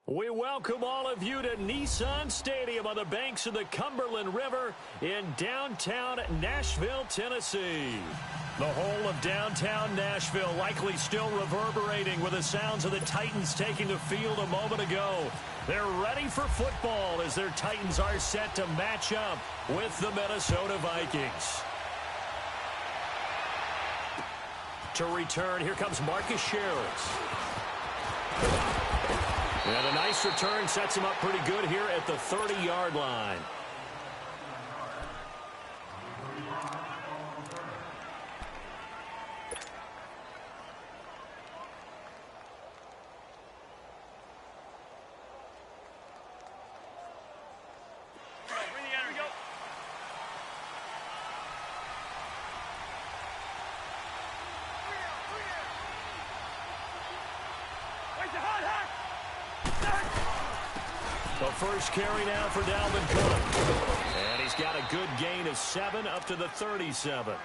We welcome all of you to Nissan Stadium on the banks of the Cumberland River in downtown Nashville, Tennessee. The whole of downtown Nashville likely still reverberating with the sounds of the Titans taking the field a moment ago. They're ready for football as their Titans are set to match up with the Minnesota Vikings. To return, here comes Marcus Sherrills. And a nice return sets him up pretty good here at the 30-yard line. The first carry now for Dalvin Cook. And he's got a good gain of 7 up to the 37. Well,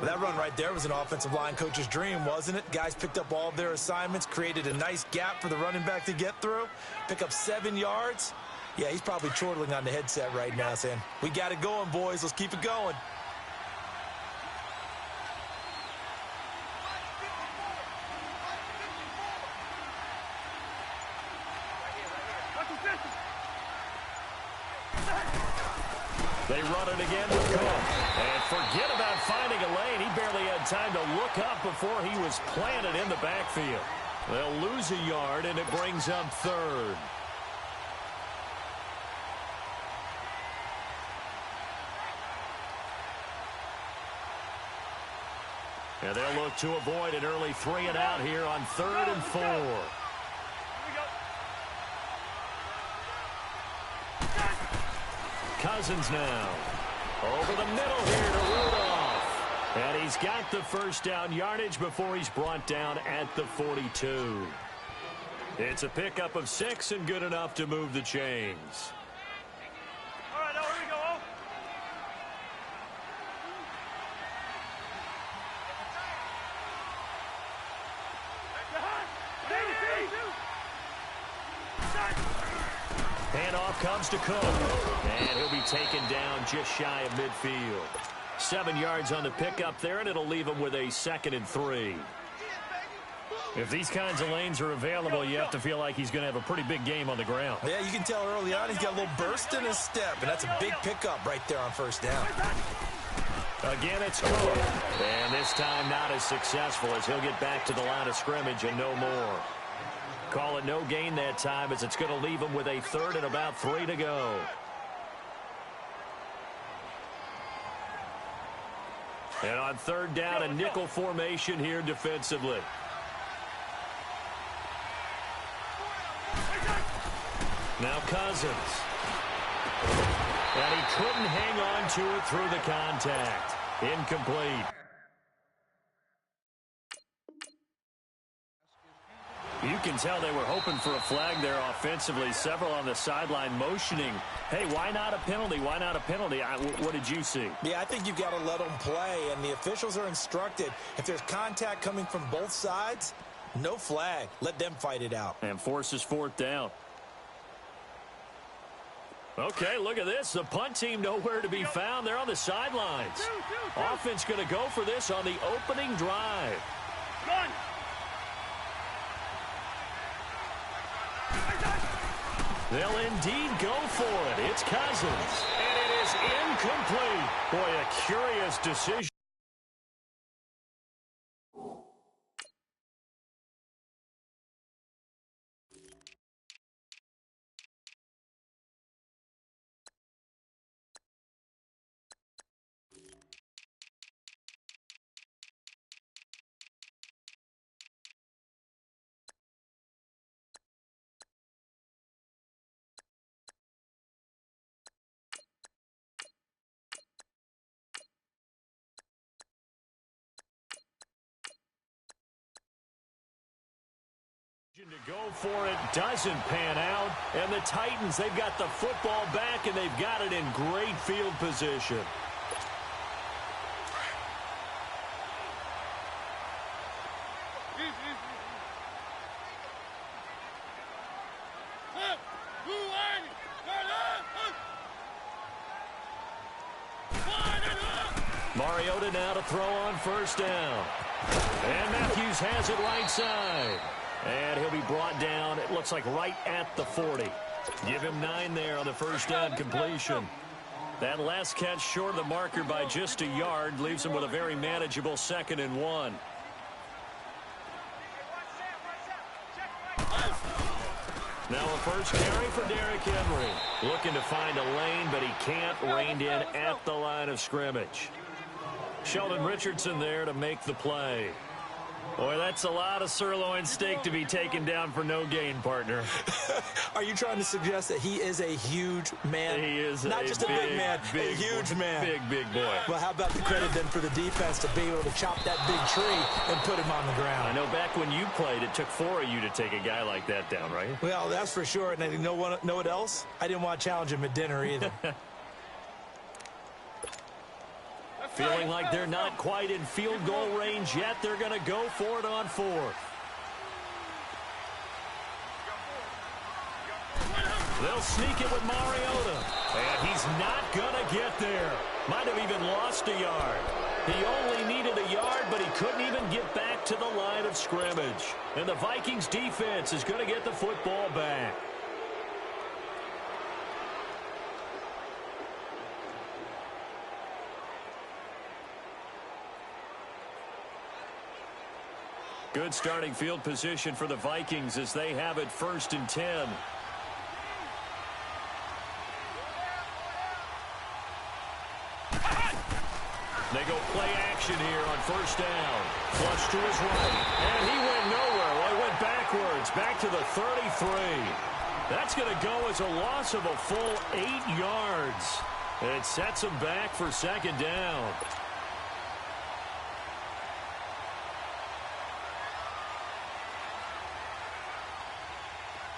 that run right there was an offensive line coach's dream, wasn't it? Guys picked up all of their assignments, created a nice gap for the running back to get through, pick up 7 yards. Yeah, he's probably chortling on the headset right now saying, we got it going, boys. Let's keep it going. They run it again with Cook. And forget about finding a lane. He barely had time to look up before he was planted in the backfield. They'll lose a yard, and it brings up third. And they'll look to avoid an early 3-and-out here on 3rd and 4. Cousins now. Over the middle here to Rudolph. And he's got the first down yardage before he's brought down at the 42. It's a pickup of 6 and good enough to move the chains. All right, now here we go. Handoff comes to Cook. And he'll be taken down just shy of midfield. 7 yards on the pickup there, and it'll leave him with a 2nd and 3. If these kinds of lanes are available, you have to feel like he's going to have a pretty big game on the ground. Yeah, you can tell early on he's got a little burst in his step, and that's a big pickup right there on first down. Again, it's Cook. And this time not as successful as he'll get back to the line of scrimmage and no more. Call it no gain that time as it's going to leave him with a 3rd and about 3 to go. And on 3rd down, a nickel formation here defensively. Now Cousins. And he couldn't hang on to it through the contact. Incomplete. You can tell they were hoping for a flag there offensively. Several on the sideline motioning, hey, why not a penalty? Why not a penalty? What did you see? Yeah, I think you've got to let them play, and the officials are instructed. If there's contact coming from both sides, no flag. Let them fight it out. And forces 4th down. Okay, look at this. The punt team nowhere to be found. They're on the sidelines. Offense going to go for this on the opening drive. Run! They'll indeed go for it. It's Cousins. And it is incomplete. Boy, a curious decision. To go for it doesn't pan out, and the Titans, they've got the football back, and they've got it in great field position. Mariota now to throw on first down. And Matthews has it right side. And he'll be brought down, it looks like right at the 40. Give him 9 there on the first down completion. That last catch short of the marker by just a yard leaves him with a very manageable 2nd and 1. Now a first carry for Derrick Henry. Looking to find a lane, but he can't. Reined in at the line of scrimmage. Sheldon Richardson there to make the play. Boy, that's a lot of sirloin steak to be taken down for no gain, partner. Are you trying to suggest that he is a huge man? He is not just a big man, a huge man. Big boy. Well, how about the credit then for the defense to be able to chop that big tree and put him on the ground? I know back when you played, it took 4 of you to take a guy like that down, right? Well, that's for sure. And you know what else? I didn't want to challenge him at dinner either. Feeling like they're not quite in field goal range yet. They're going to go for it on 4th. They'll sneak it with Mariota. And he's not going to get there. Might have even lost a yard. He only needed a yard, but he couldn't even get back to the line of scrimmage. And the Vikings defense is going to get the football back. Good starting field position for the Vikings as they have it 1st and 10. They go play action here on first down. Flush to his right. And he went nowhere. Well, he went backwards. Back to the 33. That's going to go as a loss of a full 8 yards. It sets him back for 2nd down.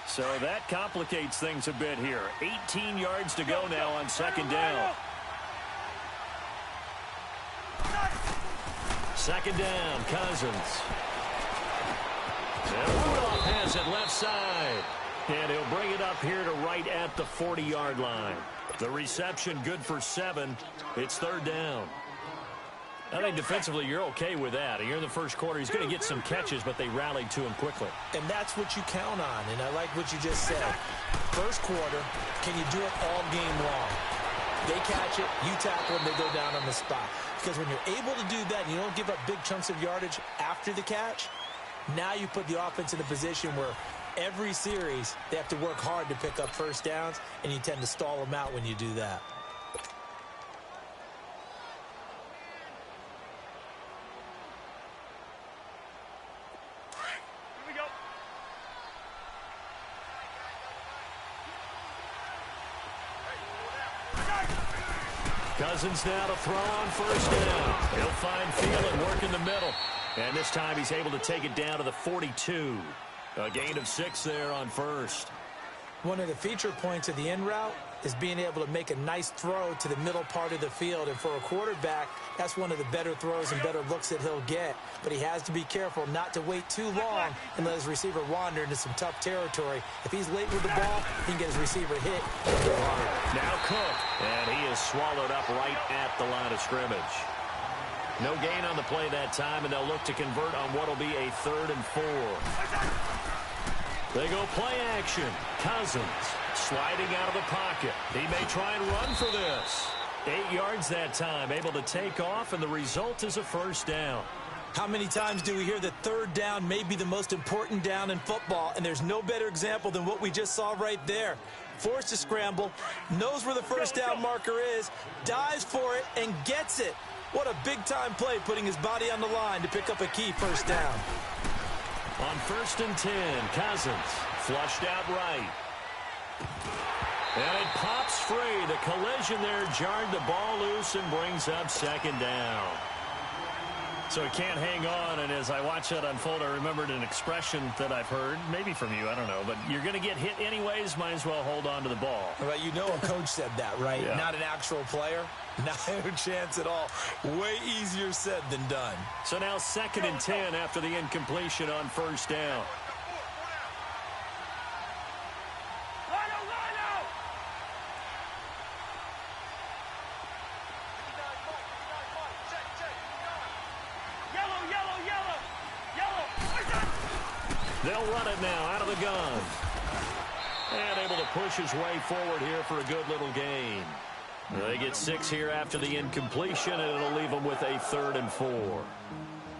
So that complicates things a bit here. 18 yards to go now on 2nd down. 2nd down, Cousins. And Rudolph has it left side. And he'll bring it up here to right at the 40-yard line. The reception good for 7. It's 3rd down. I think defensively you're okay with that. You're in the first quarter. He's going to get some catches, but they rallied to him quickly. And that's what you count on, and I like what you just said. First quarter, can you do it all game long? They catch it, you tackle them, they go down on the spot. Because when you're able to do that and you don't give up big chunks of yardage after the catch, now you put the offense in a position where every series they have to work hard to pick up first downs, and you tend to stall them out when you do that. Cousins now to throw on first down. He'll find Thielen, work in the middle. And this time he's able to take it down to the 42. A gain of 6 there on first. One of the feature points of the in route is being able to make a nice throw to the middle part of the field. And for a quarterback, that's one of the better throws and better looks that he'll get. But he has to be careful not to wait too long and let his receiver wander into some tough territory. If he's late with the ball, he can get his receiver hit. Now Cook, and he is swallowed up right at the line of scrimmage. No gain on the play that time, and they'll look to convert on what will be a 3rd and 4. They go play action. Cousins sliding out of the pocket. He may try and run for this. 8 yards that time, able to take off, and the result is a first down. How many times do we hear that 3rd down may be the most important down in football, and there's no better example than what we just saw right there. Forced to scramble, knows where the first down marker is, dives for it, and gets it. What a big-time play, putting his body on the line to pick up a key first down. On 1st and 10, Cousins flushed out right. And it pops free. The collision there jarred the ball loose and brings up 2nd down. So he can't hang on, and as I watch that unfold, I remembered an expression that I've heard, maybe from you, I don't know, but you're going to get hit anyways, might as well hold on to the ball. Well, you know a coach said that, right? Yeah. Not an actual player. Not a chance at all. Way easier said than done. So now 2nd and 10 after the incompletion on first down. They'll run it now out of the gun. And able to push his way forward here for a good little gain. They get 6 here after the incompletion, and it'll leave them with a 3rd and 4.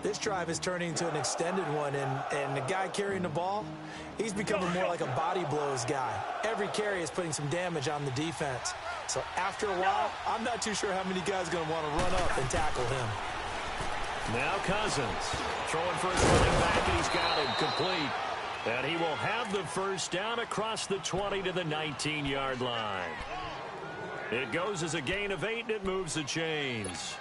This drive is turning into an extended one, and the guy carrying the ball, he's becoming more like a body blows guy. Every carry is putting some damage on the defense. So after a while, I'm not too sure how many guys are going to want to run up and tackle him. Now Cousins throwing for his running back, and he's got him complete. And he will have the first down across the 20 to the 19-yard line. It goes as a gain of 8, and it moves the chains.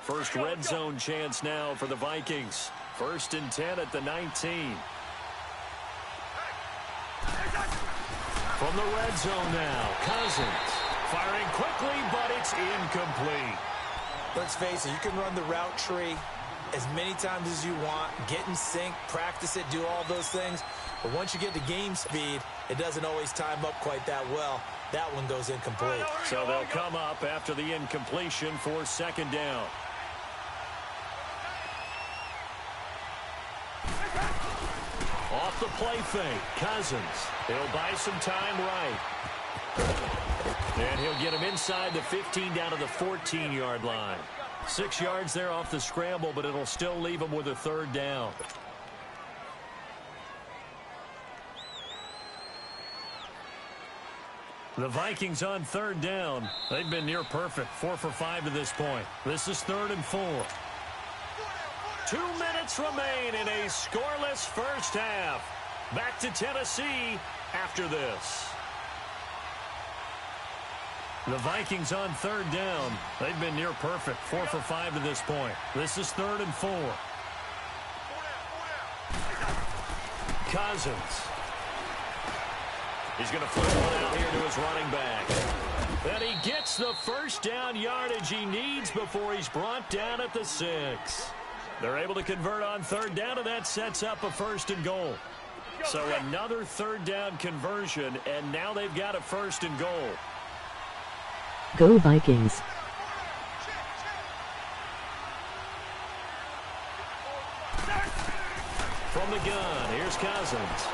First red zone chance now for the Vikings. 1st and 10 at the 19. From the red zone now, Cousins firing quickly, but it's incomplete. Let's face it, you can run the route tree as many times as you want, get in sync, practice it, do all those things. But once you get to game speed, it doesn't always time up quite that well. That one goes incomplete. So they'll come up after the incompletion for 2nd down. Off the play fake, Cousins. He'll buy some time right. And he'll get him inside the 15 down to the 14-yard line. 6 yards there off the scramble, but it'll still leave him with a 3rd down. The Vikings on 3rd down. They've been near perfect, 4 for 5 to this point. This is 3rd and 4. 2 minutes remain in a scoreless first half. Back to Tennessee after this. The Vikings on 3rd down. They've been near perfect, 4 for 5 to this point. This is 3rd and 4. Cousins. He's going to flip one out here to his running back. And he gets the first down yardage he needs before he's brought down at the 6. They're able to convert on 3rd down, and that sets up a 1st and goal. So another 3rd down conversion, and now they've got a 1st and goal. Go Vikings. From the gun, here's Cousins.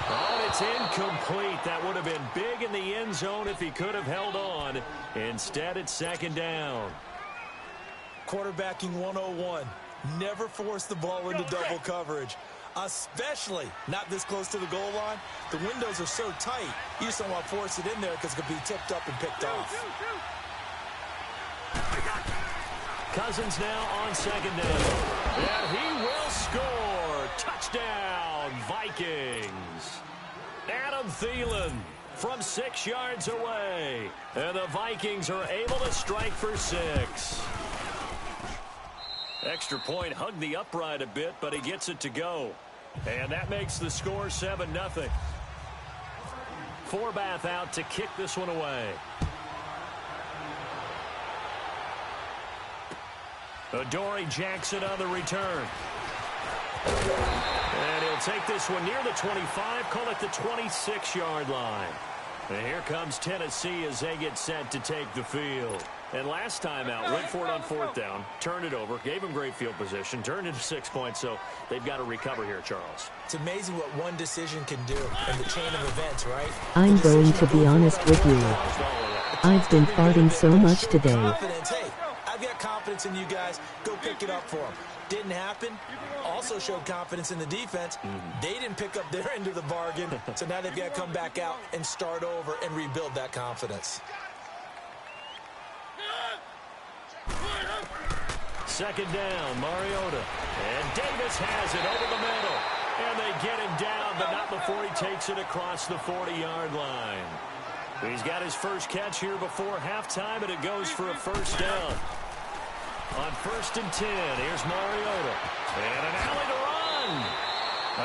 Oh, it's incomplete. That would have been big in the end zone if he could have held on. Instead, it's 2nd down. Quarterbacking 101. Never force the ball into double coverage, especially not this close to the goal line. The windows are so tight, you just don't want to force it in there because it could be tipped up and picked off. Cousins now on 2nd down. And he will score. Touchdown, Vikings. Adam Thielen from 6 yards away. And the Vikings are able to strike for 6. Extra point hugged the upright a bit, but he gets it to go. And that makes the score 7-0. Forbath out to kick this one away. Adoree Jackson on the return. And he'll take this one near the 25, call it the 26-yard line. And here comes Tennessee as they get set to take the field. And last time out, went for it on 4th down, turned it over, gave him great field position, turned into 6 points, so they've got to recover here, Charles. It's amazing what one decision can do in the chain of events, right? I'm going to be honest with you. I've been farting so much today. Hey, I've got confidence in you guys. Go pick it up for them. Didn't happen. Also showed confidence in the defense. They didn't pick up their end of the bargain, so now they've got to come back out and start over and rebuild that confidence. 2nd down, Mariota. And Davis has it over the middle. And they get him down, but not before he takes it across the 40-yard line. He's got his first catch here before halftime, and it goes for a 1st down. On 1st and 10, here's Mariota. And an alley to run.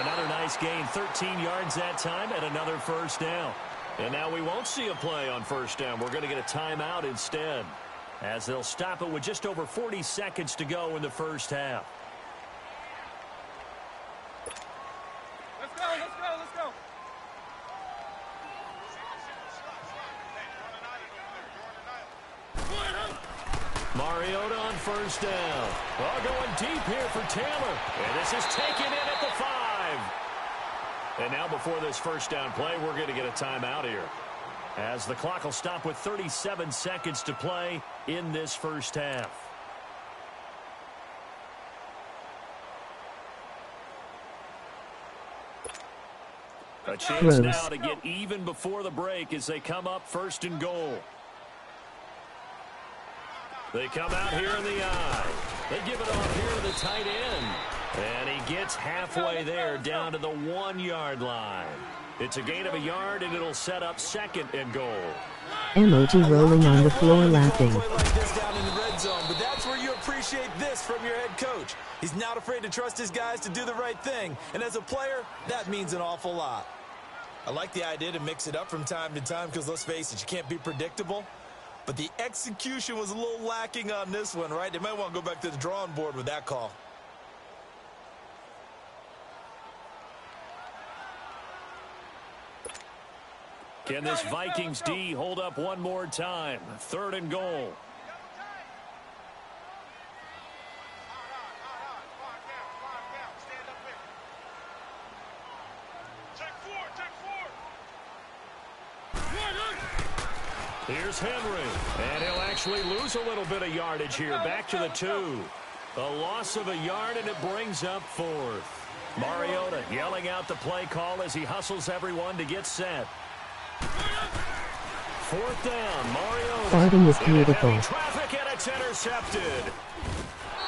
Another nice gain, 13 yards that time, and another 1st down. And now we won't see a play on 1st down. We're going to get a timeout instead, as they'll stop it with just over 40 seconds to go in the first half. Let's go, let's go, let's go. Mariota on first down. Well, going deep here for Taylor. And this is taken in at the 5. And now before this first down play, we're going to get a timeout here, as the clock will stop with 37 seconds to play in this first half. A chance now to get even before the break as they come up first and goal. They come out here in the eye. They give it off here to the tight end. And he gets halfway there down to the 1-yard line. It's a gain of a yard, and it'll set up second and goal. Emoji rolling on the floor laughing. Like this down in the red zone, but that's where you appreciate this from your head coach. He's not afraid to trust his guys to do the right thing. And as a player, that means an awful lot. I like the idea to mix it up from time to time because, let's face it, you can't be predictable. But the execution was a little lacking on this one, right? They might want to go back to the drawing board with that call. Can this Vikings D hold up one more time? Third and goal. Here's Henry, and he'll actually lose a little bit of yardage here. Back to the 2. A loss of a yard, and it brings up 4th. Mariota yelling out the play call as he hustles everyone to get set. 4th down, Mariota. Farting is beautiful. Traffic, and it's intercepted.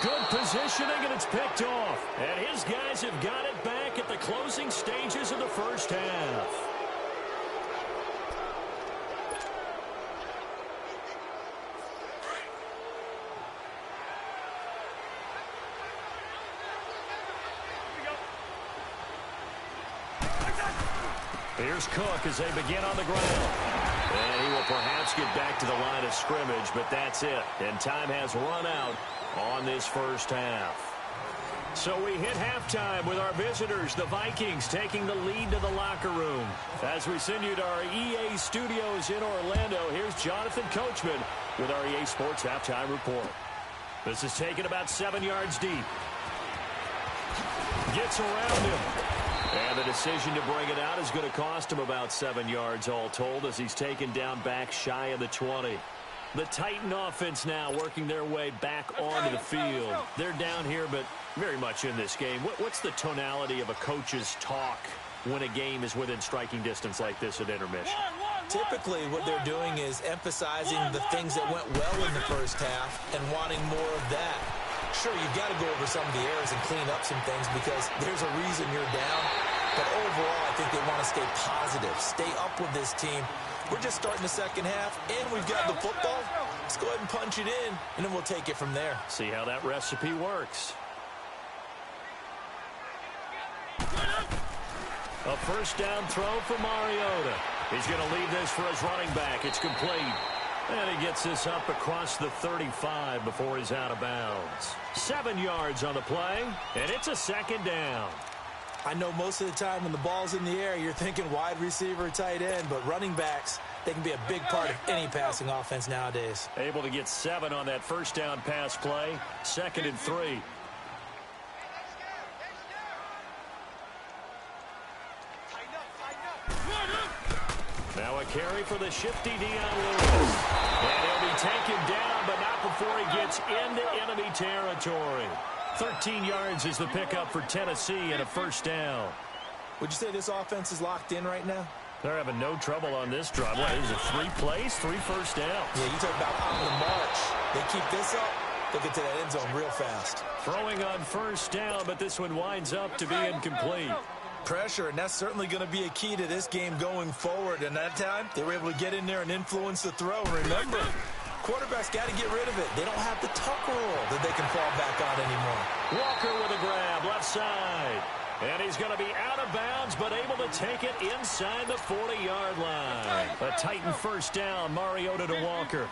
Good positioning, and it's picked off. And his guys have got it back at the closing stages of the first half. Here's Cook as they begin on the ground. And he will perhaps get back to the line of scrimmage, but that's it. And time has run out on this first half. So we hit halftime with our visitors, the Vikings, taking the lead to the locker room. As we send you to our EA studios in Orlando, here's Jonathan Coachman with our EA Sports Halftime Report. This is taken about 7 yards deep. Gets around him. And the decision to bring it out is going to cost him about 7 yards all told as he's taken down back shy of the 20. The Titan offense now working their way back onto the field. They're down here, but very much in this game. What's the tonality of a coach's talk when a game is within striking distance like this at intermission? Typically, what they're doing is emphasizing the things that went well in the first half and wanting more of that. Sure, you've got to go over some of the errors and clean up some things because there's a reason you're down. But overall, I think they want to stay positive, stay up with this team. We're just starting the second half, and we've got the football. Let's go ahead and punch it in, and then we'll take it from there. See how that recipe works. A first down throw for Mariota. He's going to leave this for his running back. It's complete. And he gets this up across the 35 before he's out of bounds. 7 yards on the play, and it's a second down. I know most of the time when the ball's in the air, you're thinking wide receiver, tight end, but running backs, they can be a big part of any passing offense nowadays. Able to get 7 on that first down pass play. 2nd and 3. Now a carry for the shifty Dion Lewis. And he'll be taken down, but not before he gets into enemy territory. 13 yards is the pickup for Tennessee and a first down. Would you say this offense is locked in right now? They're having no trouble on this drive. What is it, 3 plays, 3 first downs? Yeah, you talk about on the march. They keep this up, they'll get to that end zone real fast. Throwing on first down, but this one winds up to be incomplete. Pressure, and that's certainly going to be a key to this game going forward. And that time, they were able to get in there and influence the throw. Remember, quarterbacks got to get rid of it. They don't have the tuck rule that they can fall back on anymore. Walker with a grab, left side. And he's going to be out of bounds, but able to take it inside the 40-yard line. A Titan first down, Mariota to Walker.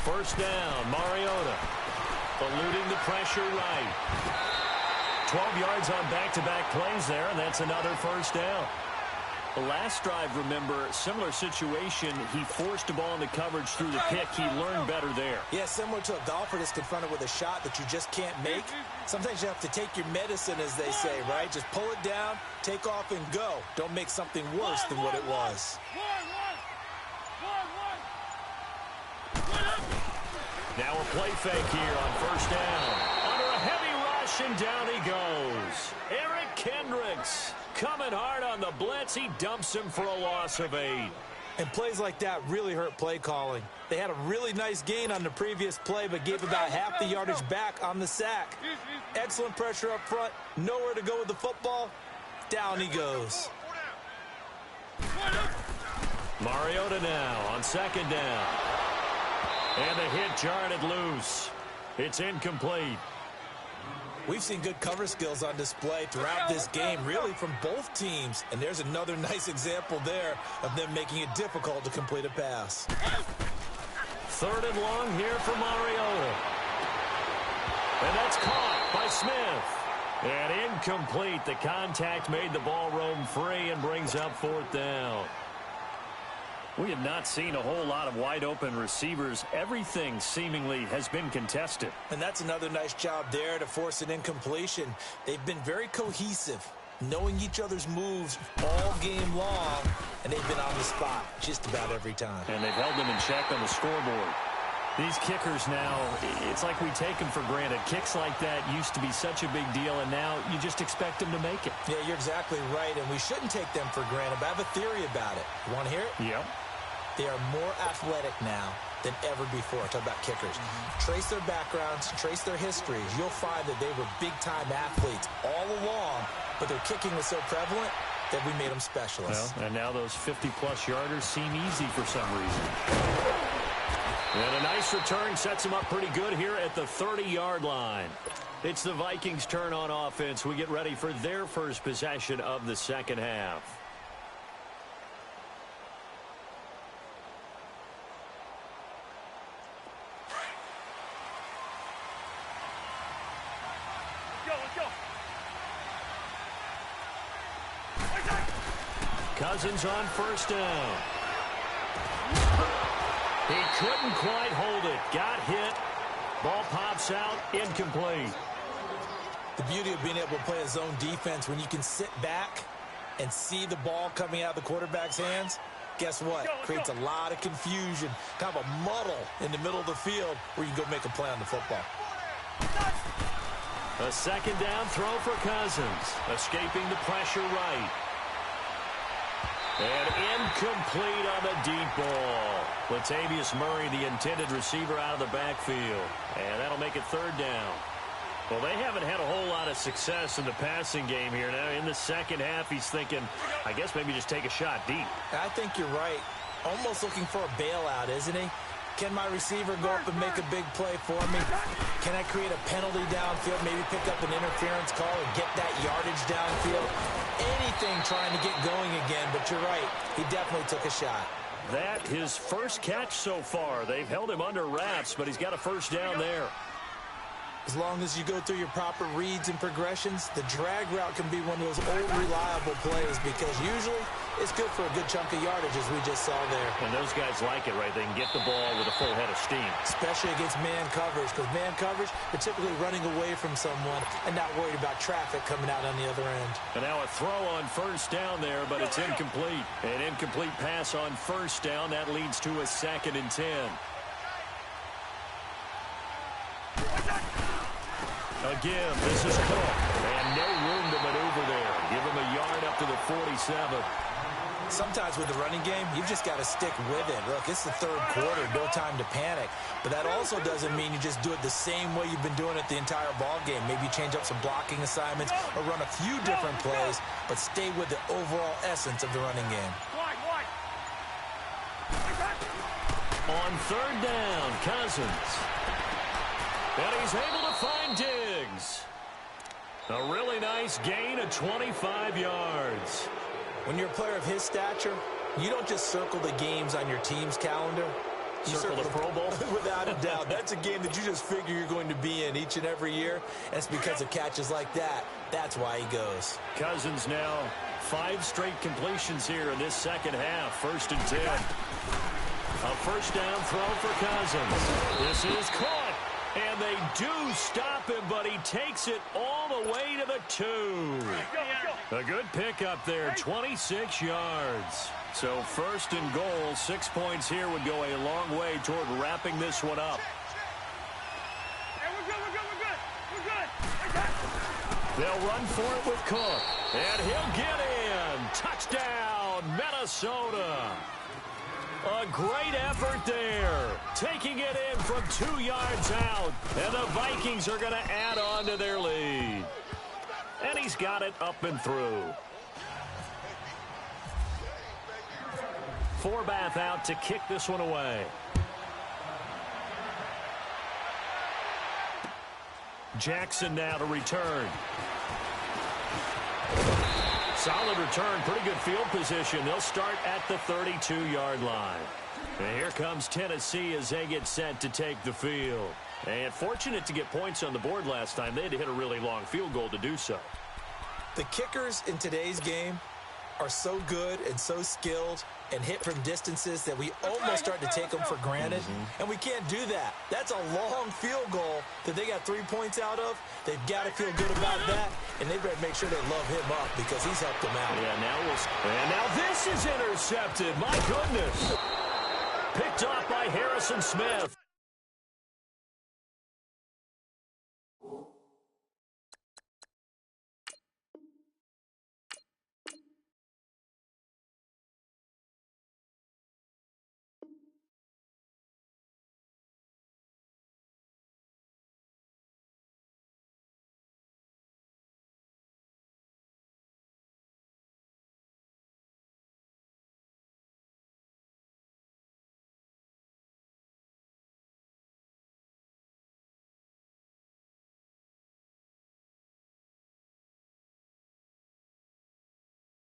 First down, Mariota. Eluding the pressure right. 12 yards on back-to-back plays there, and that's another first down. The last drive, remember, similar situation. He forced a ball into coverage through the pick. He learned better there. Yeah, similar to a golfer that's confronted with a shot that you just can't make. Sometimes you have to take your medicine, as they say, right? Just pull it down, take off, and go. Don't make something worse than what it was. Now a play fake here on first down. Under a heavy rush, and down he goes. Eric Kendricks coming hard on the blitz. He dumps him for a loss of 8. And plays like that really hurt play calling. They had a really nice gain on the previous play, but gave about half the yardage back on the sack. Excellent pressure up front. Nowhere to go with the football. Down he goes. Mariota now on second down. And the hit jarred it loose. It's incomplete. We've seen good cover skills on display throughout this game, really from both teams. And there's another nice example there of them making it difficult to complete a pass. Third and long here for Mariota. And that's caught by Smith. And incomplete. The contact made the ball roam free and brings up fourth down. We have not seen a whole lot of wide-open receivers. Everything seemingly has been contested. And that's another nice job there to force an incompletion. They've been very cohesive, knowing each other's moves all game long, and they've been on the spot just about every time. And they've held them in check on the scoreboard. These kickers now, it's like we take them for granted. Kicks like that used to be such a big deal, and now you just expect them to make it. Yeah, you're exactly right, and we shouldn't take them for granted, but I have a theory about it. You want to hear it? Yep. They are more athletic now than ever before. Talk about kickers. Trace their backgrounds, trace their histories. You'll find that they were big-time athletes all along, but their kicking was so prevalent that we made them specialists. Well, and now those 50-plus yarders seem easy for some reason. And a nice return sets them up pretty good here at the 30-yard line. It's the Vikings' turn on offense. We get ready for their first possession of the second half. Cousins on first down. He couldn't quite hold it. Got hit. Ball pops out. Incomplete. The beauty of being able to play a zone defense when you can sit back and see the ball coming out of the quarterback's hands, guess what? Creates a lot of confusion, kind of a muddle in the middle of the field where you can go make a play on the football. A second down throw for Cousins. Escaping the pressure right. And incomplete on the deep ball. Latavius Murray, the intended receiver, out of the backfield. And that'll make it third down. Well, they haven't had a whole lot of success in the passing game here. Now, in the second half, he's thinking, I guess maybe just take a shot deep. I think you're right. Almost looking for a bailout, isn't he? Can my receiver go up and make a big play for me? Can I create a penalty downfield, maybe pick up an interference call and get that yardage downfield? Anything trying to get going again, but you're right. He definitely took a shot. That his first catch so far. They've held him under wraps, but he's got a first down there. As long as you go through your proper reads and progressions, the drag route can be one of those old reliable plays because usually it's good for a good chunk of yardage, as we just saw there. And those guys like it, right? They can get the ball with a full head of steam. Especially against man coverage, because man coverage, they're typically running away from someone and not worried about traffic coming out on the other end. And now a throw on first down there, but it's incomplete. An incomplete pass on first down. That leads to a 2nd and 10. Again, this is Cook, and no room to maneuver there. Give him a yard up to the 47. Sometimes with the running game, you've just got to stick with it. Look, it's the third quarter, no time to panic. But that also doesn't mean you just do it the same way you've been doing it the entire ball game. Maybe you change up some blocking assignments or run a few different plays, but stay with the overall essence of the running game. On third down, Cousins. And he's able to find Diggs. A really nice gain of 25 yards. When you're a player of his stature, you don't just circle the games on your team's calendar. circle the Pro Bowl? Without a doubt. That's a game that you just figure you're going to be in each and every year. And it's because of catches like that. That's why he goes. Cousins now 5 straight completions here in this second half. 1st and 10. A first down throw for Cousins. This is caught. And they do stop him, but he takes it all the way to the 2. A good pickup there, 26 yards. So 1st and goal, 6 points here would go a long way toward wrapping this one up. Hey, we're good. They'll run for it with Cook. And he'll get in. Touchdown, Minnesota. A great effort there. Taking it in from 2 yards out. And the Vikings are going to add on to their lead. And he's got it up and through. Forbath out to kick this one away. Jackson now to return. Solid return, pretty good field position. They'll start at the 32-yard line. And here comes Tennessee as they get set to take the field. And fortunate to get points on the board last time. They had to hit a really long field goal to do so. The kickers in today's game are so good and so skilled and hit from distances that we almost start to take them for granted. And we can't do that. That's a long field goal that they got 3 points out of. They've got to feel good about that, and they better make sure they love him up because he's helped them out. And now this is intercepted. My goodness. Picked off by Harrison Smith.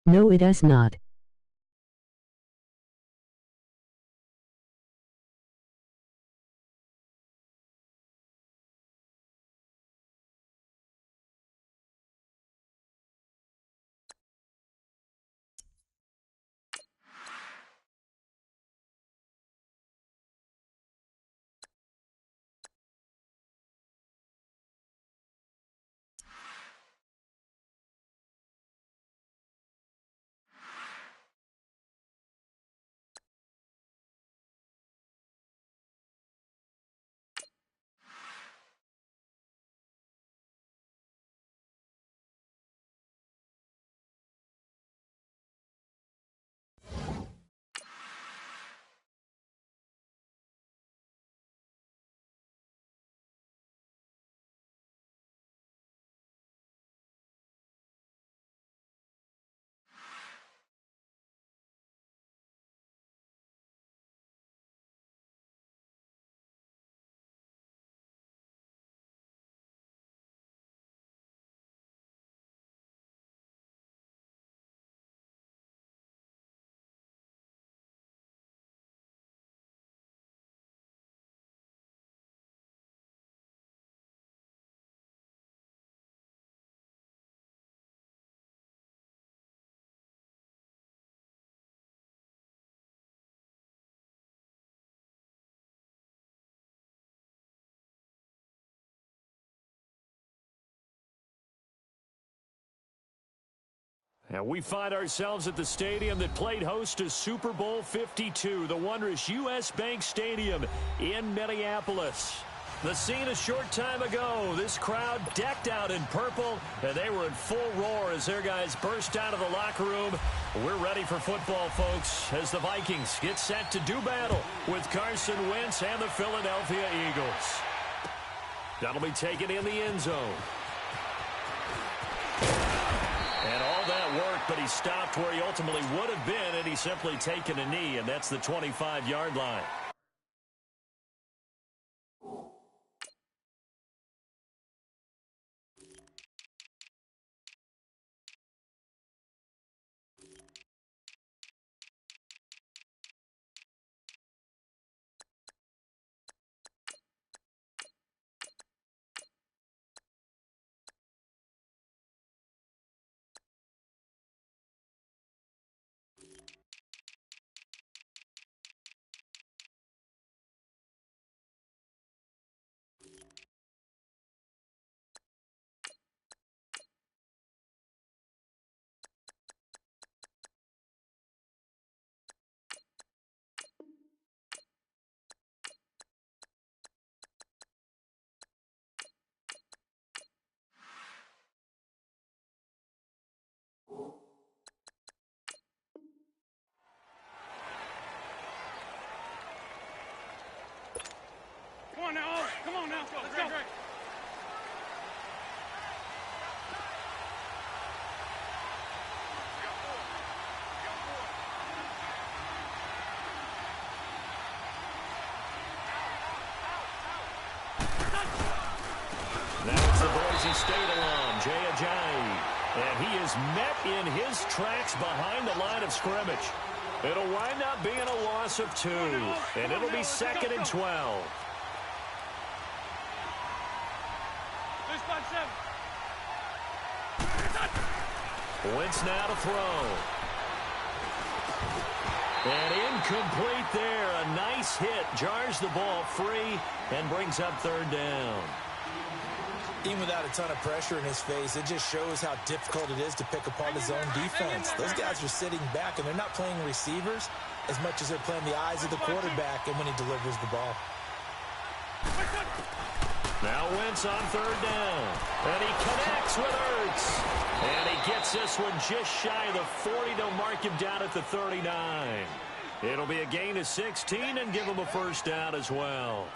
No, it is not. And we find ourselves at the stadium that played host to Super Bowl 52, the wondrous U.S. Bank Stadium in Minneapolis. The scene a short time ago, this crowd decked out in purple, and they were in full roar as their guys burst out of the locker room. We're ready for football, folks, as the Vikings get set to do battle with Carson Wentz and the Philadelphia Eagles. That'll be taken in the end zone. And all that work, but he stopped where he ultimately would have been, and he's simply taken a knee, and that's the 25-yard line. Boise State alum, Jay Ajayi. And he is met in his tracks behind the line of scrimmage. It'll wind up being a loss of 2, and it'll be 2nd and 12. Wentz now to throw. And incomplete there. A nice hit. Jars the ball free and brings up 3rd down. Even without a ton of pressure in his face, it just shows how difficult it is to pick apart his own defense. Those guys are sitting back, and they're not playing receivers as much as they're playing the eyes of the quarterback and when he delivers the ball. Now Wentz on 3rd down. And he connects with Ertz. And he gets this one just shy of the 40 to mark him down at the 39. It'll be a gain of 16 and give him a 1st down as well.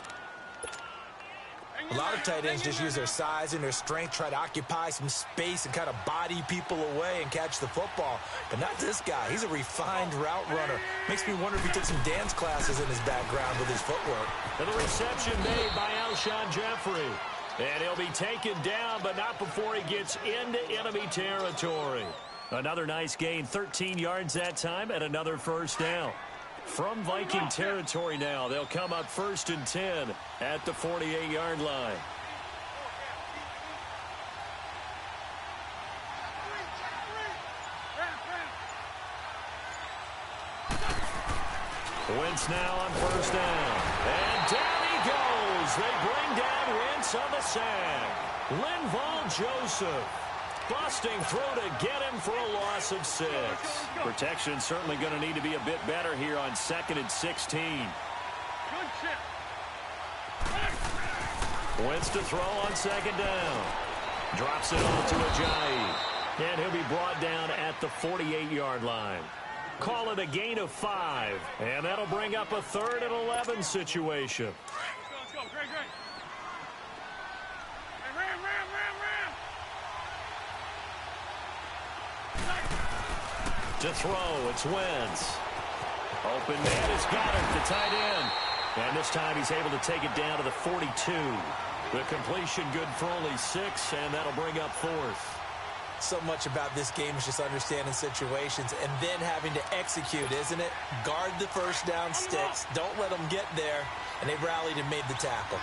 A lot of tight ends just use their size and their strength, try to occupy some space and kind of body people away and catch the football. But not this guy. He's a refined route runner. Makes me wonder if he took some dance classes in his background with his footwork. And the reception made by Alshon Jeffrey. And he'll be taken down, but not before he gets into enemy territory. Another nice gain, 13 yards that time, and another 1st down. From Viking territory now, they'll come up 1st and 10 at the 48-yard line. Wentz now on 1st down. And down he goes. They bring down Wentz on the sack. Linval Joseph busting through to get him for a loss of 6. Protection certainly going to need to be a bit better here on 2nd and 16. Wentz to throw on 2nd down. Drops it off to Ajayi. And he'll be brought down at the 48-yard line. Call it a gain of 5. And that'll bring up a 3rd and 11 situation. Let's go. Great. Hey, ram. To throw, it's Wentz. Open man is Goddard, the tight end. And this time he's able to take it down to the 42. The completion good for only 6, and that'll bring up 4th. So much about this game is just understanding situations and then having to execute, isn't it? Guard the 1st down sticks. Don't let them get there. And they rallied and made the tackle.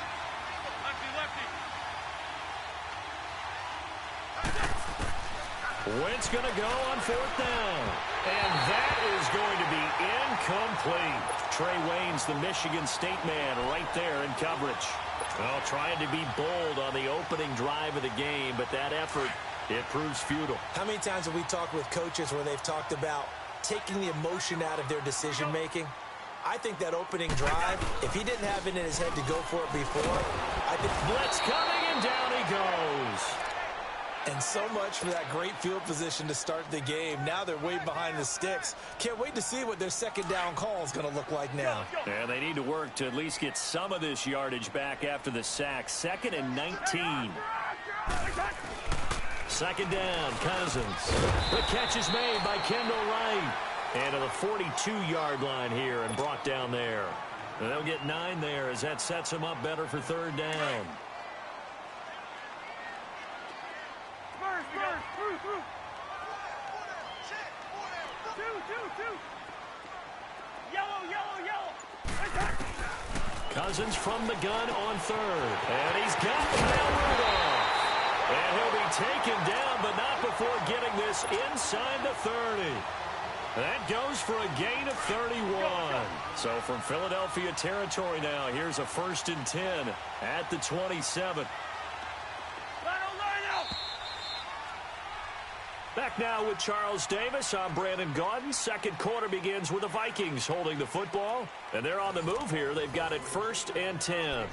Wentz going to go on 4th down. And that is going to be incomplete. Trey Waynes, the Michigan State man, right there in coverage. Well, trying to be bold on the opening drive of the game, but that effort, it proves futile. How many times have we talked with coaches where they've talked about taking the emotion out of their decision-making? I think that opening drive, if he didn't have it in his head to go for it before, I think... Blitz coming, and down he goes. And so much for that great field position to start the game. Now they're way behind the sticks. Can't wait to see what their 2nd down call is going to look like now. And they need to work to at least get some of this yardage back after the sack. 2nd and 19. 2nd down, Cousins. The catch is made by Kendall Wright. And to the 42-yard line here and brought down there. And they'll get 9 there as that sets them up better for 3rd down. Cousins from the gun on 3rd. And he's got Kyle Rudolph. And he'll be taken down, but not before getting this inside the 30. That goes for a gain of 31. So from Philadelphia territory now, here's a 1st and 10 at the 27. Back now with Charles Davis. I'm Brandon Gaudin. 2nd quarter begins with the Vikings holding the football. And they're on the move here. They've got it 1st and 10.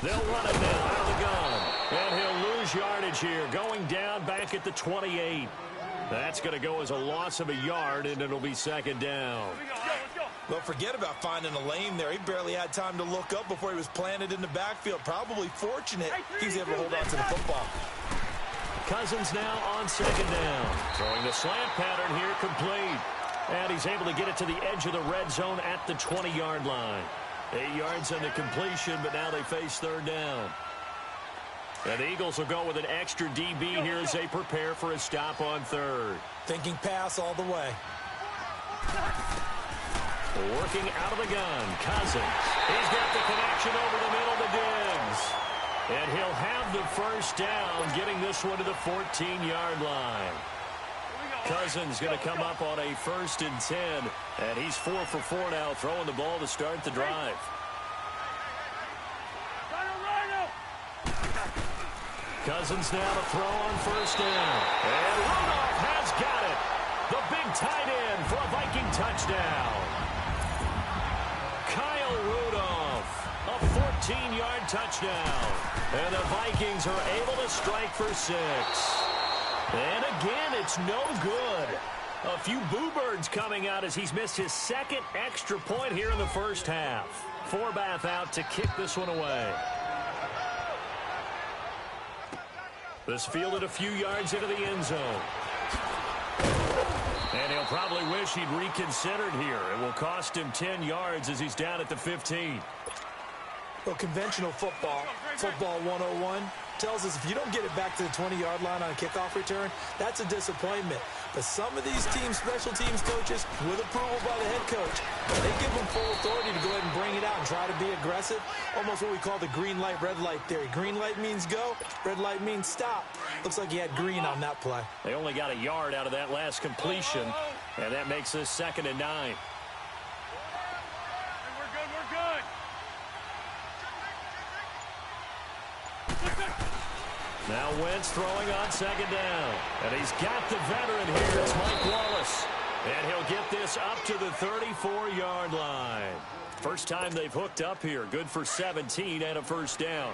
They'll run it now out of the gun. And he'll lose yardage here. Going down back at the 28. That's going to go as a loss of a yard, and it'll be 2nd down. Well, forget about finding a lane there. He barely had time to look up before he was planted in the backfield. Probably fortunate he's able to hold on to the football. Cousins now on second down. Throwing the slant pattern here, complete. And he's able to get it to the edge of the red zone at the 20-yard line. 8 yards on the completion, but now they face third down. And the Eagles will go with an extra DB here as they prepare for a stop on third. Thinking pass all the way. Working out of the gun, Cousins. He's got the connection over the middle to Diggs. And he'll have the first down, getting this one to the 14-yard line. Cousins going to come up on a 1st and 10. And he's 4 for 4 now, throwing the ball to start the drive. Cousins now to throw on 1st down. And Rudolph has got it. The big tight end for a Viking touchdown. Kyle Rudolph, a 14-yard touchdown. And the Vikings are able to strike for 6. And again, it's no good. A few boo birds coming out as he's missed his 2nd extra point here in the first half. Forbath out to kick this one away. This fielded a few yards into the end zone. And he'll probably wish he'd reconsidered here. It will cost him 10 yards as he's down at the 15. Well, conventional football 101, tells us if you don't get it back to the 20-yard line on a kickoff return, that's a disappointment. But some of these teams, special teams coaches, with approval by the head coach, they give them full authority to go ahead and bring it out and try to be aggressive. Almost what we call the green light, red light theory. Green light means go, red light means stop. Looks like he had green on that play. They only got a yard out of that last completion, and that makes this 2nd and 9. Now Wentz throwing on 2nd down. And he's got the veteran here. It's Mike Wallace. And he'll get this up to the 34-yard line. First time they've hooked up here. Good for 17 and a 1st down.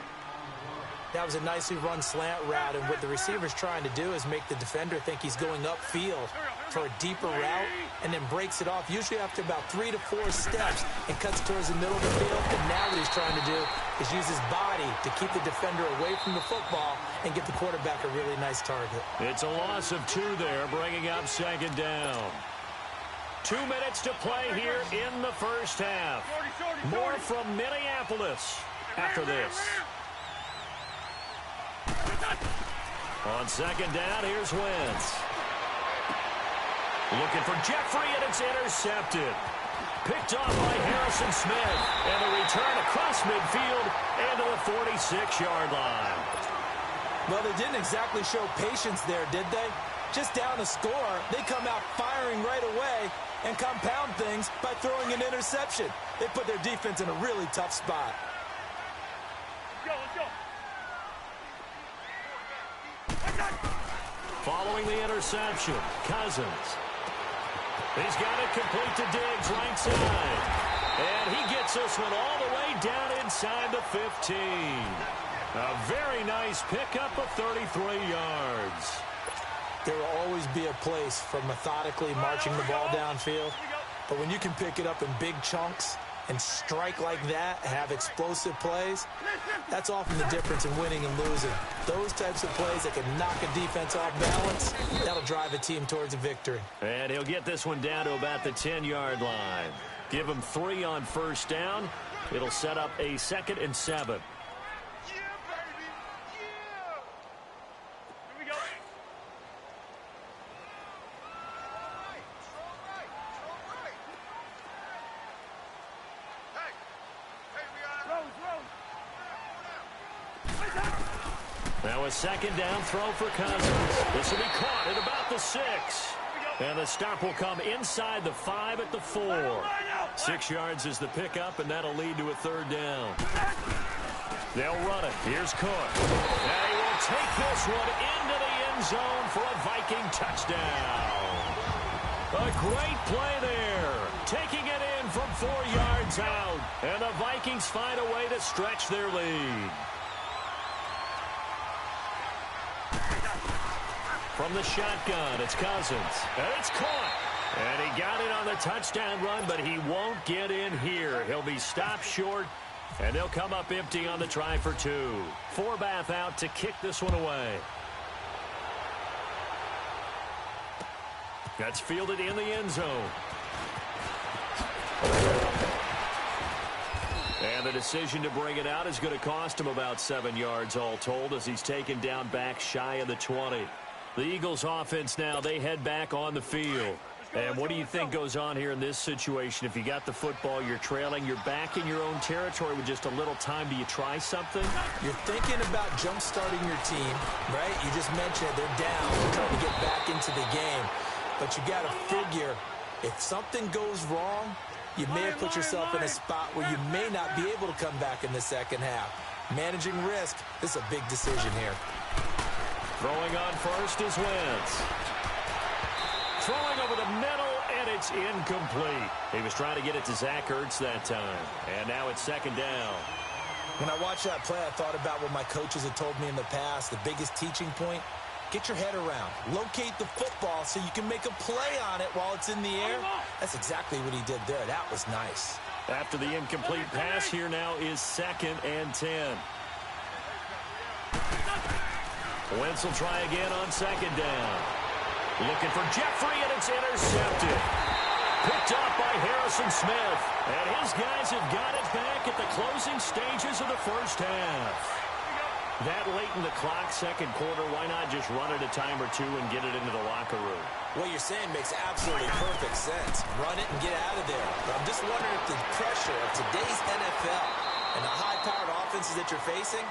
That was a nicely run slant route, and what the receiver's trying to do is make the defender think he's going upfield for a deeper route, and then breaks it off, usually after about 3 to 4 steps, and cuts towards the middle of the field. And now what he's trying to do is use his body to keep the defender away from the football and get the quarterback a really nice target. It's a loss of 2 there, bringing up 2nd down. 2 minutes to play here in the first half. More from Minneapolis after this. On 2nd down, here's Wentz. Looking for Jeffrey, and it's intercepted. Picked off by Harrison Smith. And a return across midfield and to the 46-yard line. Well, they didn't exactly show patience there, did they? Just down a score, they come out firing right away and compound things by throwing an interception. They put their defense in a really tough spot. Let's go. Following the interception, Cousins. He's got it complete to Diggs, right side. And he gets this one all the way down inside the 15. A very nice pickup of 33 yards. There will always be a place for methodically marching the ball downfield. But when you can pick it up in big chunks and strike like that, have explosive plays, that's often the difference in winning and losing. Those types of plays that can knock a defense off balance, that'll drive a team towards a victory. And he'll get this one down to about the 10-yard line. Give him 3 on 1st down. It'll set up a 2nd and 7. Now a 2nd down throw for Cousins. This will be caught at about the 6. And the stop will come inside the 5 at the 4. 6 yards is the pickup, and that'll lead to a 3rd down. They'll run it. Here's Cook. And he will take this one into the end zone for a Viking touchdown. A great play there. Taking it in from 4 yards out. And the Vikings find a way to stretch their lead. From the shotgun, it's Cousins. And it's caught. And he got it on the touchdown run, but he won't get in here. He'll be stopped short, and they'll come up empty on the try for 2. Forbath out to kick this one away. That's fielded in the end zone. And the decision to bring it out is going to cost him about 7 yards all told as he's taken down back shy of the 20. The Eagles offense now, they head back on the field. And what do you think goes on here in this situation? If you got the football, you're trailing, you're back in your own territory with just a little time. Do you try something? You're thinking about jump-starting your team, right? You just mentioned they're down, they're trying to get back into the game. But you got to figure, if something goes wrong, you may have put yourself in a spot where you may not be able to come back in the second half. Managing risk, this is a big decision here. Throwing on first is Wentz. Throwing over the middle, and it's incomplete. He was trying to get it to Zach Ertz that time. And now it's second down. When I watched that play, I thought about what my coaches had told me in the past. The biggest teaching point, get your head around. Locate the football so you can make a play on it while it's in the air. That's exactly what he did there. That was nice. After the incomplete pass, here now is 2nd and 10. Wentz will try again on 2nd down. Looking for Jeffrey, and it's intercepted. Picked up by Harrison Smith. And his guys have got it back at the closing stages of the first half. That late in the clock, second quarter, why not just run it a time or two and get it into the locker room? What you're saying makes absolutely perfect sense. Run it and get out of there. But I'm just wondering if the pressure of today's NFL and the high-powered offenses that you're facing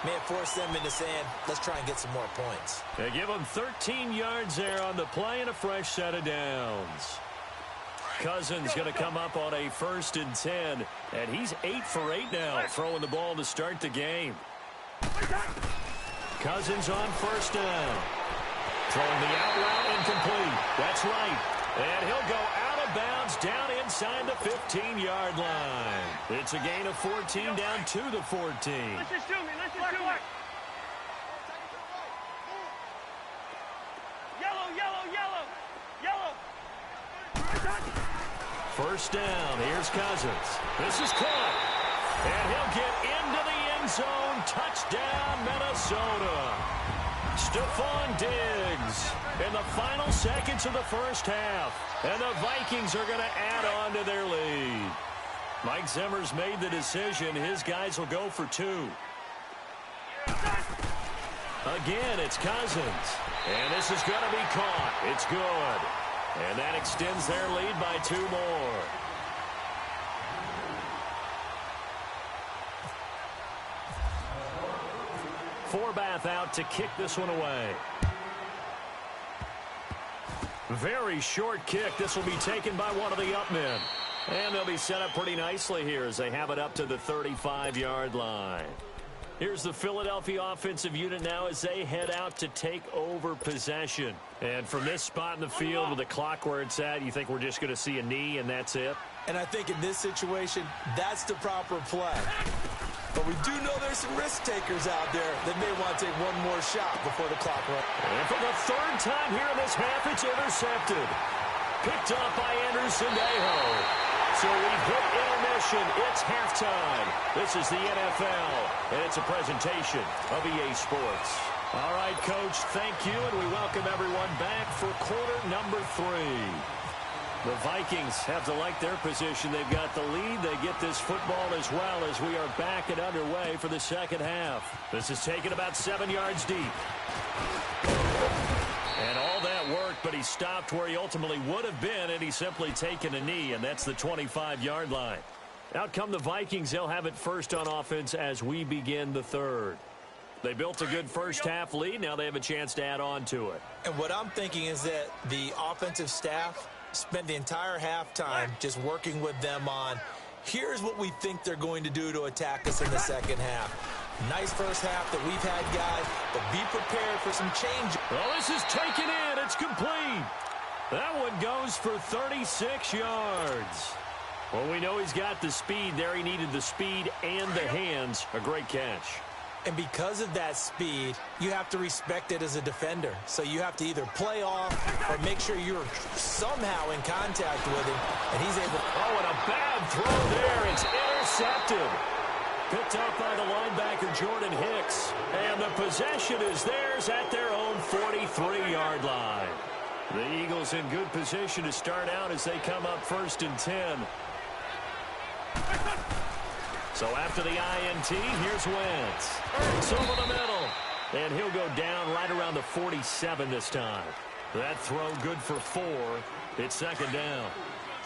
may have forced them into saying, let's try and get some more points. They give him 13 yards there on the play and a fresh set of downs. Cousins going to come up on a 1st and 10, and he's 8 for 8 now, throwing the ball to start the game. Cousins on 1st down. Throwing the out route incomplete. That's right. And he'll go out of bounds down inside the 15-yard line. It's a gain of 14 down to the 14. Listen to me. Listen to me. Yellow, yellow, yellow. Yellow. 1st down. Here's Cousins. This is caught. And he'll get into the end zone. Touchdown, Minnesota. Stephon Diggs in the final seconds of the first half. And the Vikings are going to add on to their lead. Mike Zimmer's made the decision. His guys will go for 2. Again, it's Cousins. And this is going to be caught. It's good. And that extends their lead by 2 more. Forbath out to kick this one away. Very short kick. This will be taken by one of the up men. And they'll be set up pretty nicely here as they have it up to the 35-yard line. Here's the Philadelphia offensive unit now as they head out to take over possession. And from this spot in the field with the clock where it's at, you think we're just going to see a knee and that's it? And I think in this situation, that's the proper play. But we do know there's some risk takers out there that may want to take one more shot before the clock runs. And for the 3rd time here in this half, it's intercepted. Picked up by Anderson-Dejo. So we've hit intermission. It's halftime. This is the NFL, and it's a presentation of EA Sports. All right, Coach, thank you, and we welcome everyone back for quarter number 3. The Vikings have to like their position. They've got the lead. They get this football as well as we are back and underway for the second half. This is taken about 7 yards deep. And all that work, but he stopped where he ultimately would have been, and he's simply taken a knee, and that's the 25-yard line. Out come the Vikings. They'll have it first on offense as we begin the 3rd. They built a good first half lead. Now they have a chance to add on to it. And what I'm thinking is that the offensive staff spent the entire halftime just working with them on, here's what we think they're going to do to attack us in the second half. Nice first half that we've had, guys, but be prepared for some change. Well, this is taken in. It's complete. That one goes for 36 yards. Well, we know he's got the speed there. He needed the speed and the hands. A great catch. And because of that speed, you have to respect it as a defender. So you have to either play off or make sure you're somehow in contact with him, and he's able to... Oh, and a bad throw there. It's intercepted. Picked up by the linebacker, Jordan Hicks. And the possession is theirs at their own 43-yard line. The Eagles in good position to start out as they come up 1st and 10. So after the INT, here's Wentz. It's over the middle. And he'll go down right around the 47 this time. That throw good for 4. It's 2nd down.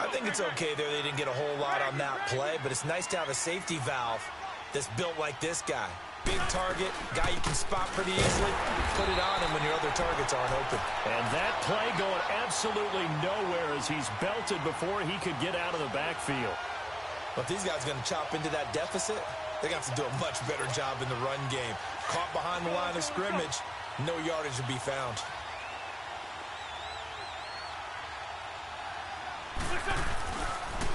I think it's okay there. They didn't get a whole lot on that play, but it's nice to have a safety valve that's built like this guy. Big target, guy you can spot pretty easily. Put it on him when your other targets aren't open. And that play going absolutely nowhere as he's belted before he could get out of the backfield. But if these guys are going to chop into that deficit, they're going to have to do a much better job in the run game. Caught behind the line of scrimmage, no yardage to be found.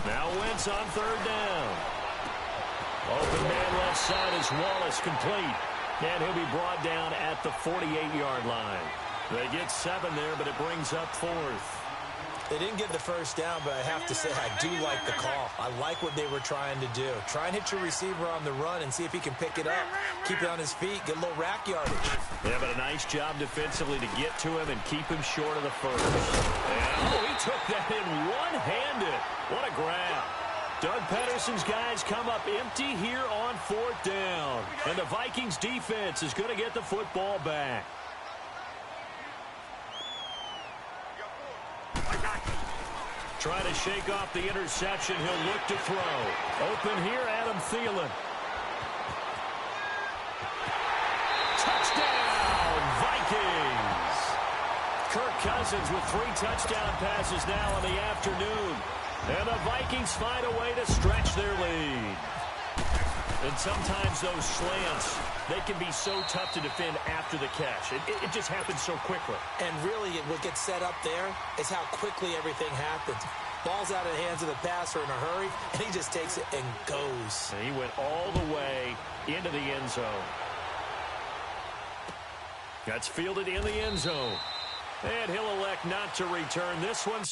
Now Wentz on 3rd down. Open man left side is Wallace, complete. And he'll be brought down at the 48-yard line. They get 7 there, but it brings up 4th. They didn't get the 1st down, but I have to say I do like the call. I like what they were trying to do. Try and hit your receiver on the run and see if he can pick it up. Keep it on his feet, get a little rack yardage. Yeah, but a nice job defensively to get to him and keep him short of the 1st. And, he took that in one-handed. What a grab. Doug Pederson's guys come up empty here on 4th down. And the Vikings defense is going to get the football back. Trying to shake off the interception. He'll look to throw. Open here, Adam Thielen. Touchdown, Vikings! Kirk Cousins with 3 touchdown passes now in the afternoon. And the Vikings find a way to stretch their lead. And sometimes those slants, they can be so tough to defend after the catch. It just happens so quickly. And really, what gets set up there is how quickly everything happens. Ball's out of the hands of the passer in a hurry, and he just takes it and goes. And he went all the way into the end zone. That's fielded in the end zone. And he'll elect not to return this one.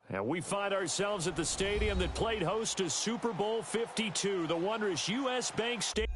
And we find ourselves at the stadium that played host to Super Bowl 52, the wondrous U.S. Bank Stadium.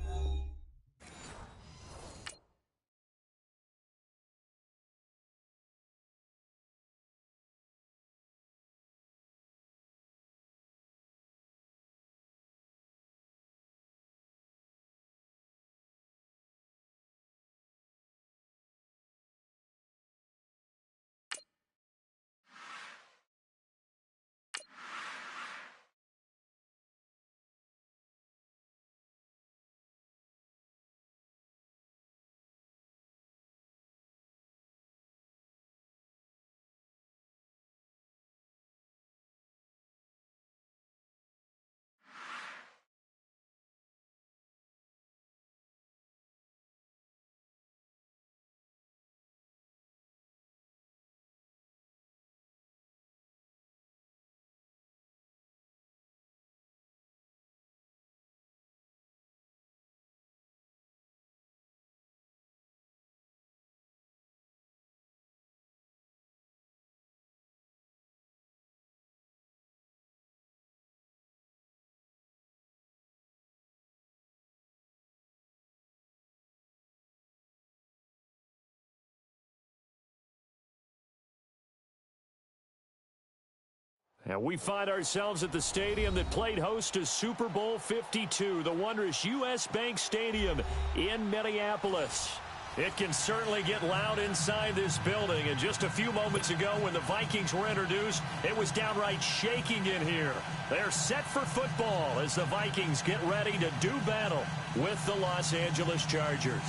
And we find ourselves at the stadium that played host to Super Bowl 52, the wondrous U.S. Bank Stadium in Minneapolis. It can certainly get loud inside this building. And just a few moments ago when the Vikings were introduced, it was downright shaking in here. They're set for football as the Vikings get ready to do battle with the Los Angeles Chargers.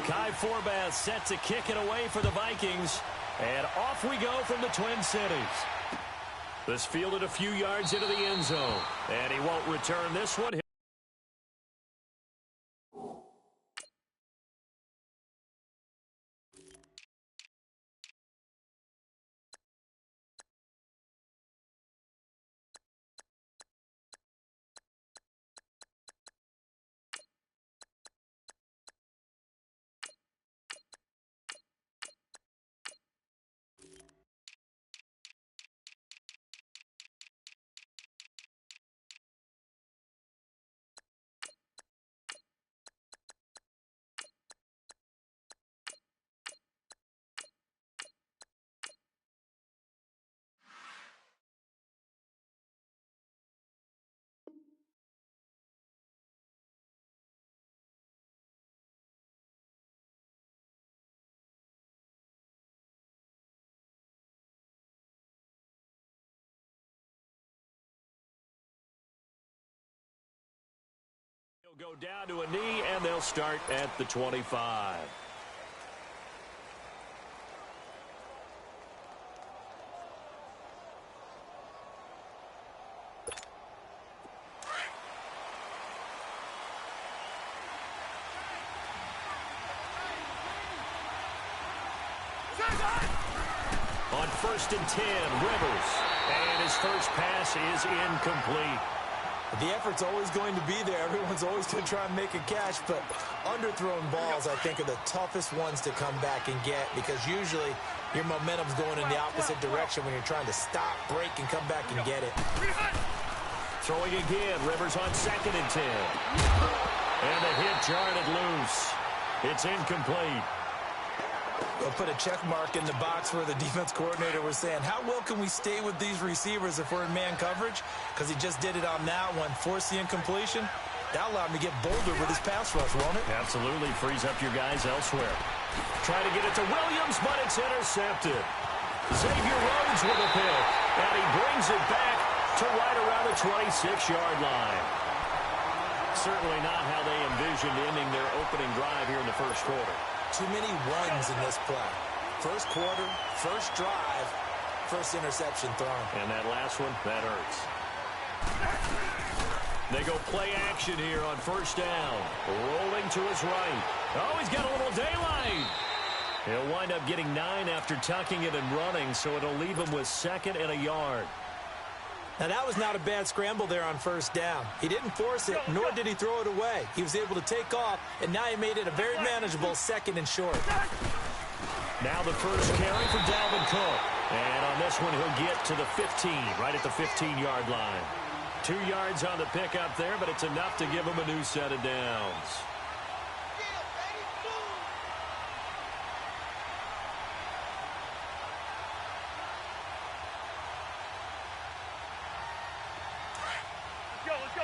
Kai Forbath set to kick it away for the Vikings. And off we go from the Twin Cities. This fielded a few yards into the end zone. And he won't return this one. He'll go down to a knee, and they'll start at the 25. On 1st and 10, Rivers. And his first pass is incomplete. The effort's always going to be there. Everyone's always going to try and make a catch, but underthrown balls, I think, are the toughest ones to come back and get because usually your momentum's going in the opposite direction when you're trying to stop, break, and come back and get it. Throwing again, Rivers on 2nd and 10. And the hit jarred it loose. It's incomplete. They'll put a check mark in the box where the defense coordinator was saying, how well can we stay with these receivers if we're in man coverage? Because he just did it on that one, forced the incompletion. That allowed him to get bolder with his pass rush, won't it? Absolutely. Frees up your guys elsewhere. Try to get it to Williams, but it's intercepted. Xavier Rhodes with a pick, and he brings it back to right around the 26-yard line. Certainly not how they envisioned ending their opening drive here in the first quarter. Too many ones in this play. First quarter, first drive, first interception thrown. And that last one, that hurts. They go play action here on 1st down. Rolling to his right. Oh, he's got a little daylight. He'll wind up getting 9 after tucking it and running, so it'll leave him with 2nd and a yard. Now, that was not a bad scramble there on 1st down. He didn't force it, nor did he throw it away. He was able to take off, and now he made it a very manageable 2nd and short. Now the first carry for Dalvin Cook. And on this one, he'll get to the 15, right at the 15-yard line. 2 yards on the pickup there, but it's enough to give him a new set of downs. Let's go.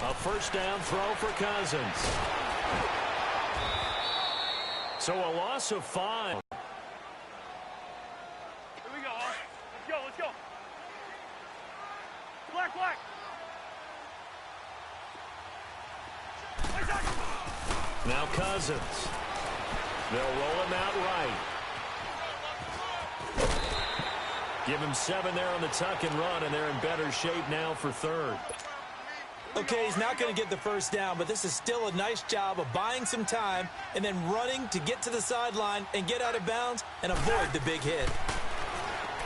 A first down throw for Cousins. So a loss of 5. Here we go. Let's go. Black. Now Cousins. They'll roll him out right. Give him 7 there on the tuck and run, and they're in better shape now for third. Okay, he's not going to get the first down, but this is still a nice job of buying some time and then running to get to the sideline and get out of bounds and avoid the big hit.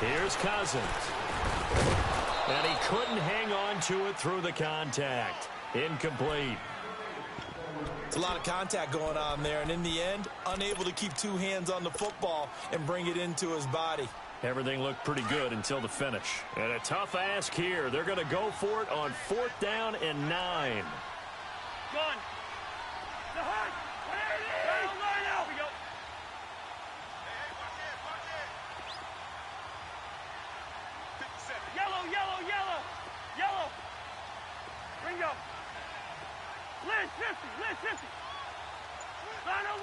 Here's Cousins. And he couldn't hang on to it through the contact. Incomplete. It's a lot of contact going on there, and in the end, unable to keep 2 hands on the football and bring it into his body. Everything looked pretty good until the finish. And a tough ask here. They're going to go for it on 4th down and 9. Gone. The hunt. Line out. We go. Yellow. Bingo. Liz 50. Line out.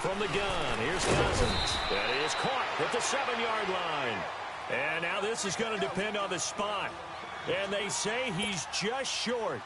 From the gun, here's Cousins. That is caught at the 7-yard line. And now this is going to depend on the spot. And they say he's just short.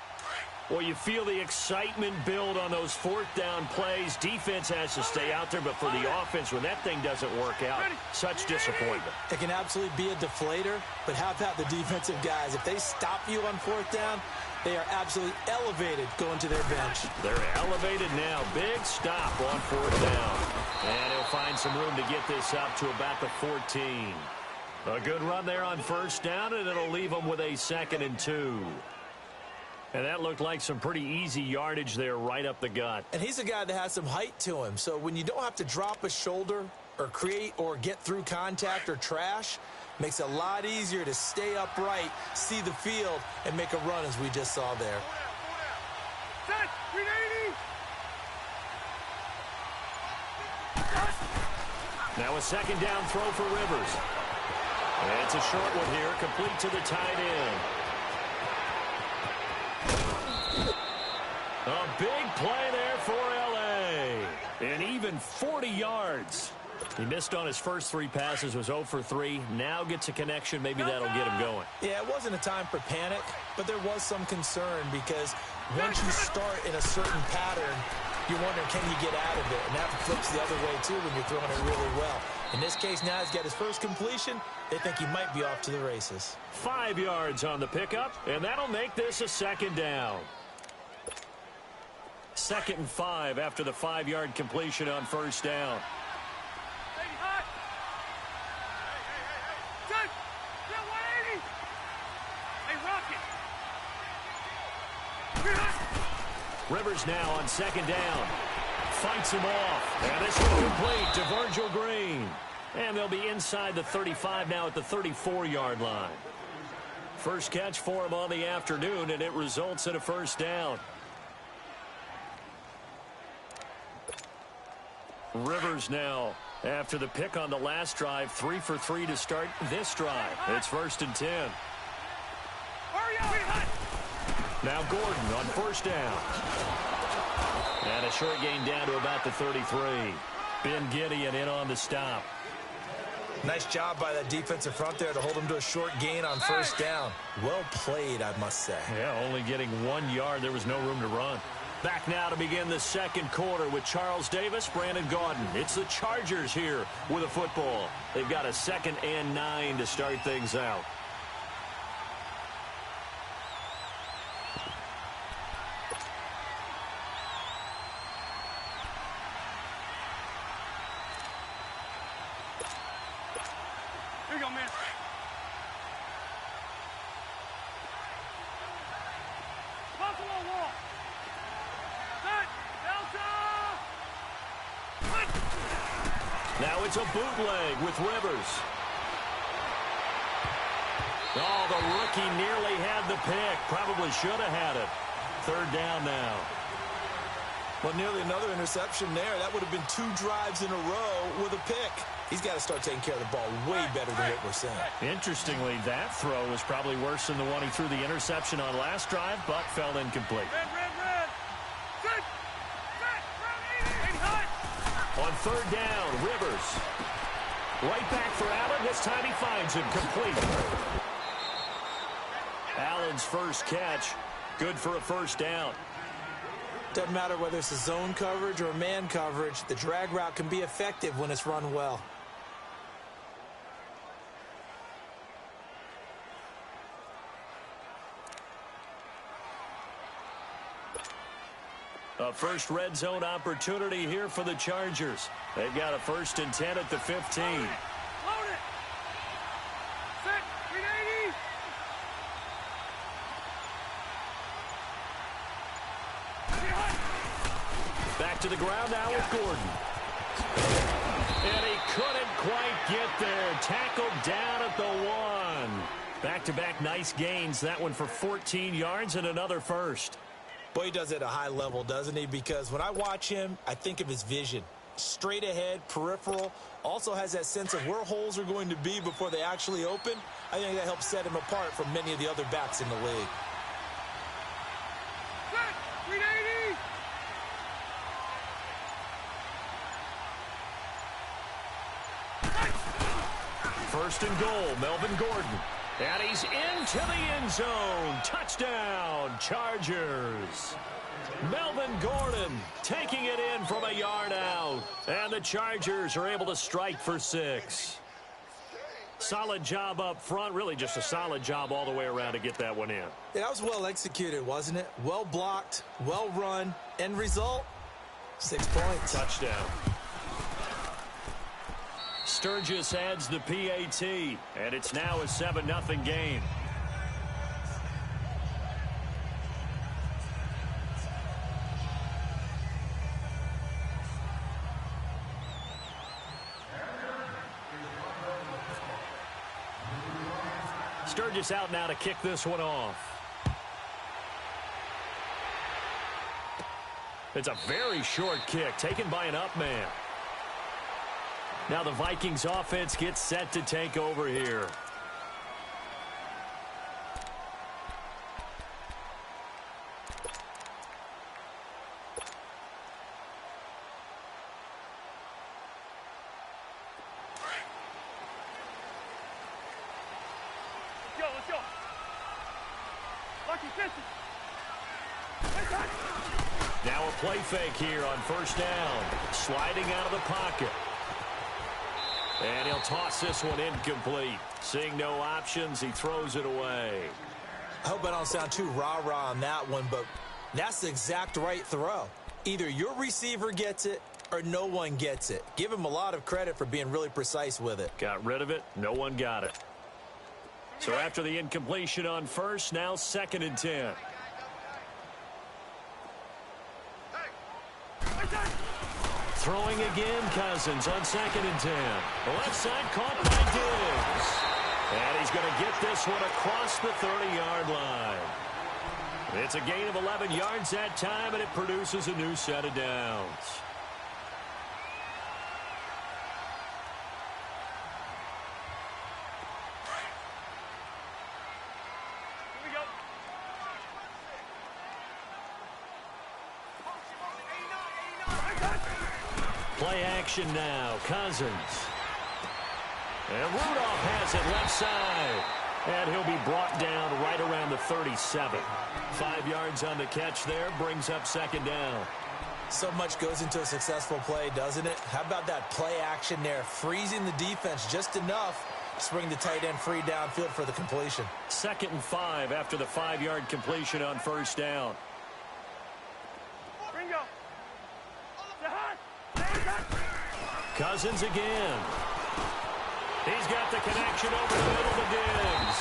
Well, you feel the excitement build on those 4th down plays. Defense has to stay out there, but for the offense, when that thing doesn't work out, such disappointment. It can absolutely be a deflator, but how about the defensive guys? If they stop you on 4th down, they are absolutely elevated going to their bench. They're elevated now. Big stop on 4th down. And he'll find some room to get this up to about the 14. A good run there on 1st down, and it'll leave them with a 2nd and 2. And that looked like some pretty easy yardage there right up the gut. And he's a guy that has some height to him. So when you don't have to drop a shoulder or create or get through contact or trash, makes it a lot easier to stay upright, see the field, and make a run as we just saw there. Set. 380. Now a 2nd down throw for Rivers. And it's a short one here, complete to the tight end. A big play there for L.A. And even 40 yards. He missed on his first 3 passes, was 0 for 3. Now gets a connection. Maybe that'll get him going. Yeah, it wasn't a time for panic, but there was some concern because once you start in a certain pattern, you're wondering, can you get out of it? And that flips the other way, too, when you're throwing it really well. In this case, now he's got his first completion. They think he might be off to the races. 5 yards on the pickup, and that'll make this a 2nd down. 2nd and 5 after the 5-yard completion on 1st down. Rivers now on 2nd down. Fights him off. And this one complete to Virgil Green. And they'll be inside the 35 now at the 34-yard line. First catch for him on the afternoon, and it results in a 1st down. Rivers now, after the pick on the last drive, 3 for 3 to start this drive. It's 1st and 10. Hurry up! Now Gordon on 1st down. And a short gain down to about the 33. Ben Gideon in on the stop. Nice job by that defensive front there to hold him to a short gain on 1st down. Well played, I must say. Yeah, only getting 1 yard. There was no room to run. Back now to begin the 2nd quarter with Charles Davis, Brandon Gaudin. It's the Chargers here with a football. They've got a 2nd and 9 to start things out. go, man. Buffalo wall. Set. Delta. Now it's a bootleg with Rivers. Oh, the rookie nearly had the pick. Probably should have had it. Third down now. Well, nearly another interception there. That would have been 2 drives in a row with a pick. He's got to start taking care of the ball way better than what we're seeing. Interestingly, that throw was probably worse than the one he threw the interception on last drive, but fell incomplete. Red. Set. Red 80 hot. On third down, Rivers. Right back for Allen. This time he finds him complete. Allen's first catch. Good for a first down. Doesn't matter whether it's a zone coverage or man coverage, the drag route can be effective when it's run well. A first red zone opportunity here for the Chargers. They've got a 1st and 10 at the 15. Load it. Set. 380. Back to the ground now with Gordon. And he couldn't quite get there. Tackled down at the 1. Back-to-back nice gains. That one for 14 yards and another first. Boy, he does it at a high level, doesn't he? Because when I watch him, I think of his vision. Straight ahead, peripheral. Also has that sense of where holes are going to be before they actually open. I think that helps set him apart from many of the other backs in the league. Set. 380. First and goal, Melvin Gordon. And he's into the end zone. Touchdown, Chargers. Melvin Gordon taking it in from a yard out. And the Chargers are able to strike for 6. Solid job up front. Really just a solid job all the way around to get that one in. Yeah, that was well executed, wasn't it? Well blocked, well run. End result, 6 points. Touchdown. Sturgis adds the PAT, and it's now a 7-0 game. Sturgis out now to kick this one off. It's a very short kick taken by an up man. Now the Vikings offense gets set to take over here. Let's go. Lucky 50. Now a play fake here on first down. Sliding out of the pocket. And he'll toss this one incomplete. Seeing no options, he throws it away. I hope I don't sound too rah-rah on that one, but that's the exact right throw. Either your receiver gets it or no one gets it. Give him a lot of credit for being really precise with it. Got rid of it. No one got it. So after the incompletion on first, now 2nd and 10. Throwing again, Cousins on 2nd and 10. The left side caught by Diggs. And he's going to get this one across the 30-yard line. It's a gain of 11 yards that time, and it produces a new set of downs. Here we go. Play action now. Cousins. And Rudolph has it left side. And he'll be brought down right around the 37. 5 yards on the catch there. Brings up 2nd down. So much goes into a successful play, doesn't it? How about that play action there? Freezing the defense just enough to bring the tight end free downfield for the completion. 2nd and 5 after the 5-yard completion on first down. Ringo. The hot. Cousins again. He's got the connection over the middle to Diggs.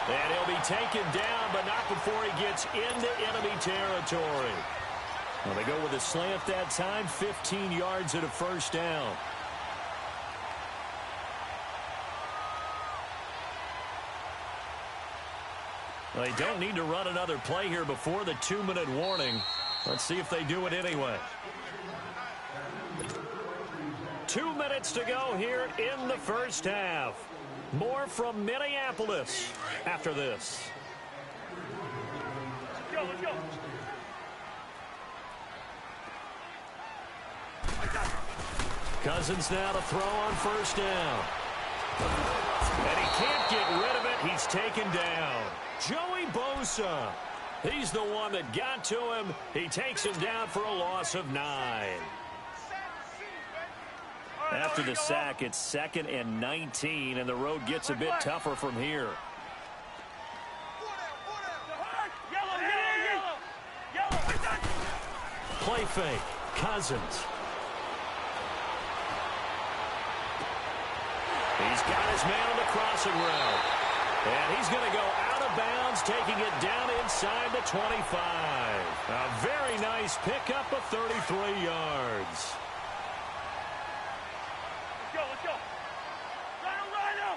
And he'll be taken down, but not before he gets into enemy territory. Well, they go with a slant that time, 15 yards at a first down. Well, they don't need to run another play here before the 2-minute warning. Let's see if they do it anyway. 2 minutes to go here in the first half. More from Minneapolis after this. Let's go. Cousins now to throw on first down. And he can't get rid of it. He's taken down. Joey Bosa. He's the one that got to him. He takes him down for a loss of 9. After the sack, it's 2nd and 19, and the road gets a bit tougher from here. Play fake. Cousins. He's got his man on the crossing route. And he's going to go out of bounds, taking it down inside the 25. A very nice pickup of 33 yards. Let's go. Rhino.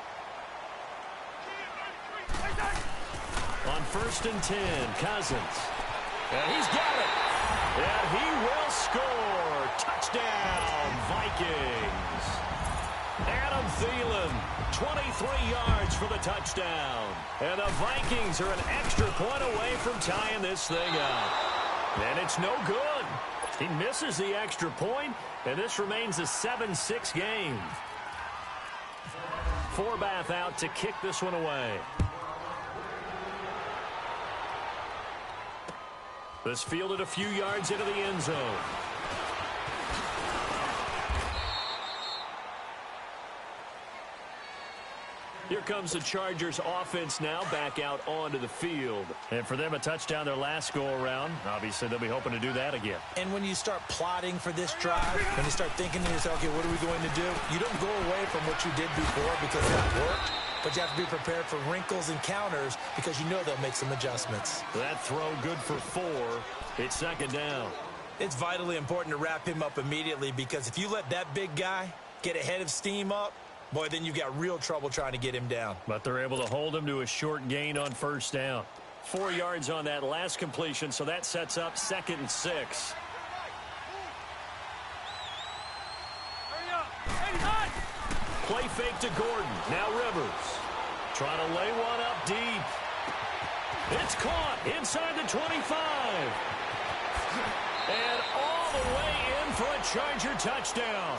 On 1st and 10, Cousins. And he's got it. And he will score. Touchdown, Vikings. Adam Thielen, 23 yards for the touchdown. And the Vikings are an extra point away from tying this thing up. And it's no good. He misses the extra point, and this remains a 7-6 game. Forbath out to kick this one away. This fielded a few yards into the end zone. Here comes the Chargers offense now back out onto the field. And for them, a touchdown their last go-around. Obviously, they'll be hoping to do that again. And when you start plotting for this drive, when you start thinking to yourself, okay, what are we going to do? You don't go away from what you did before because that worked, but you have to be prepared for wrinkles and counters because you know they'll make some adjustments. That throw good for 4. It's 2nd down. It's vitally important to wrap him up immediately because if you let that big guy get a head of steam up, boy, then you've got real trouble trying to get him down. But they're able to hold him to a short gain on first down. 4 yards on that last completion, so that sets up 2nd and 6. Play fake to Gordon. Now Rivers. Trying to lay one up deep. It's caught inside the 25. And all the way in for a Charger touchdown.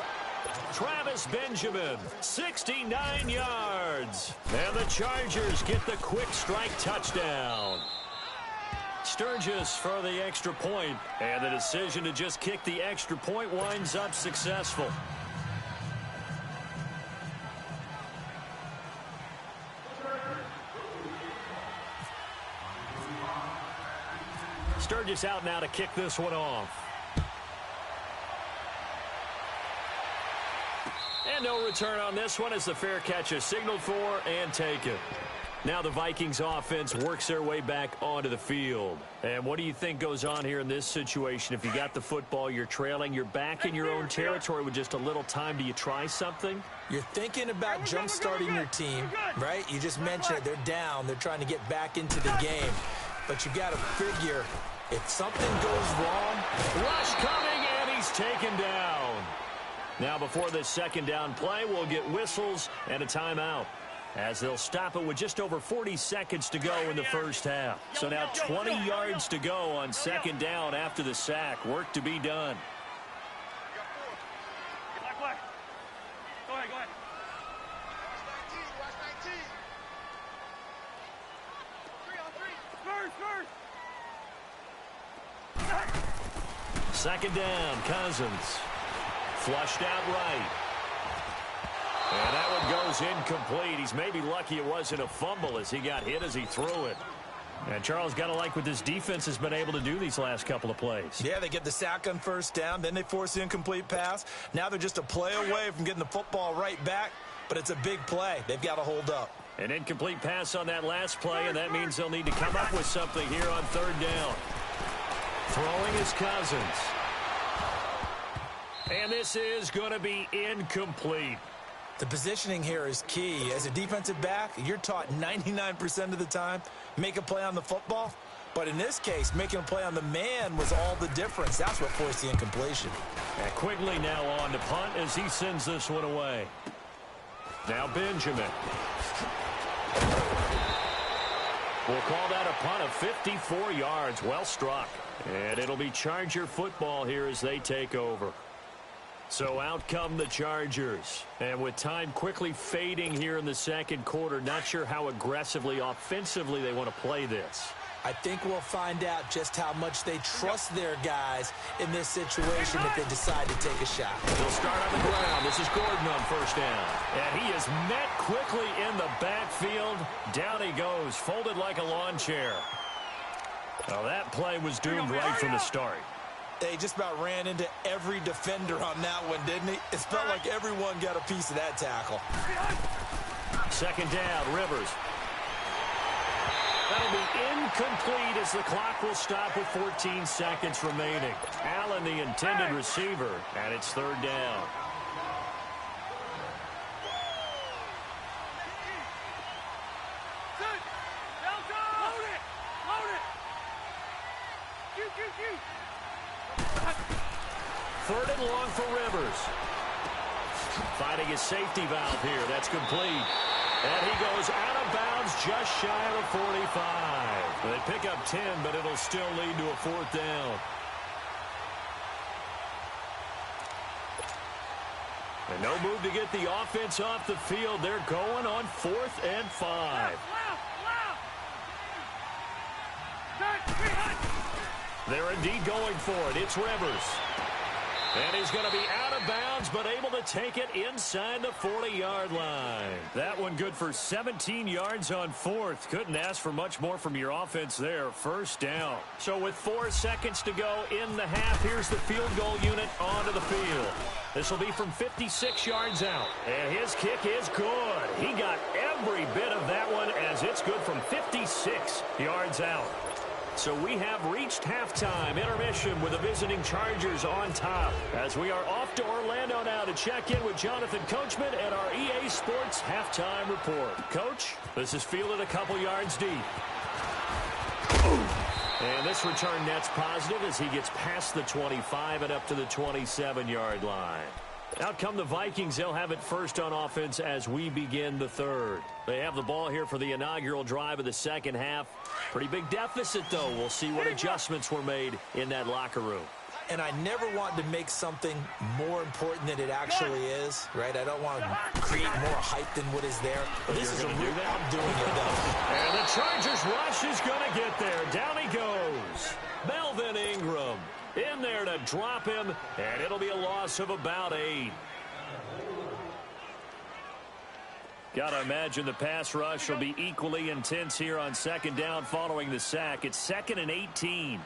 Travis Benjamin, 69 yards. And the Chargers get the quick strike touchdown. Sturgis for the extra point. And the decision to just kick the extra point winds up successful. Sturgis out now to kick this one off. And no return on this one as the fair catch is signaled for and taken. Now the Vikings offense works their way back onto the field. And what do you think goes on here in this situation? If you got the football, you're trailing, you're back in your own territory with just a little time. Do you try something? You're thinking about jump-starting your team, right? You just mentioned it. They're down. They're trying to get back into the game. But you got to figure if something goes wrong. Rush coming, and he's taken down. Now before this 2nd down play, we'll get whistles and a timeout, as they'll stop it with just over 40 seconds to go in the first half. So now 20 yards to go on 2nd down after the sack. Work to be done. Go ahead. First. 2nd down, Cousins. Flushed out right. And that one goes incomplete. He's maybe lucky it wasn't a fumble as he got hit as he threw it. And Charles, got to like what this defense has been able to do these last couple of plays. Yeah, they get the sack on first down, then they force the incomplete pass. Now they're just a play away from getting the football right back. but it's a big play. They've got to hold up. An incomplete pass on that last play, and that means they'll need to come up with something here on third down. Throwing is Cousins. And this is going to be incomplete. The positioning here is key. As a defensive back, you're taught 99% of the time, make a play on the football. But in this case, making a play on the man was all the difference. That's what forced the incompletion. And Quigley now on to punt as he sends this one away. Now Benjamin. We'll call that a punt of 54 yards. Well struck. And it'll be Charger football here as they take over. So out come the Chargers. And with time quickly fading here in the second quarter, not sure how aggressively, offensively they want to play this. I think we'll find out just how much they trust their guys in this situation if they decide to take a shot. They'll start on the ground. This is Gordon on first down. And he is met quickly in the backfield. Down he goes, folded like a lawn chair. Well, that play was doomed right from the start. They just about ran into every defender on that one, didn't he? It felt like everyone got a piece of that tackle. Second down, Rivers. That'll be incomplete as the clock will stop with 14 seconds remaining. Allen, the intended receiver, and it's third down. Third and long for Rivers. Finding his safety valve here. That's complete. And he goes out of bounds just shy of the 45. They pick up 10, but it'll still lead to a fourth down. And no move to get the offense off the field. They're going on 4th and 5. They're indeed going for it. It's Rivers. And he's going to be out of bounds, but able to take it inside the 40-yard line. That one good for 17 yards on 4th. Couldn't ask for much more from your offense there. First down. So with 4 seconds to go in the half, here's the field goal unit onto the field. This will be from 56 yards out. And his kick is good. He got every bit of that one as it's good from 56 yards out. So we have reached halftime intermission with the visiting Chargers on top. As we are off to Orlando now to check in with Jonathan Coachman and our EA Sports halftime report. Coach, this is fielded a couple yards deep. And this return net's positive as he gets past the 25 and up to the 27-yard line. Out come the Vikings. They'll have it first on offense as we begin the third. They have the ball here for the inaugural drive of the second half. Pretty big deficit, though. We'll see what adjustments were made in that locker room. And I never want to make something more important than it actually is, right? I don't want to create more hype than what is there. But this is a real, I'm doing it, though. And the Chargers rush is going to get there. Down he goes. Melvin Ingram in there to drop him, and it'll be a loss of about 8. Got to imagine the pass rush will be equally intense here on second down following the sack. It's 2nd and 18.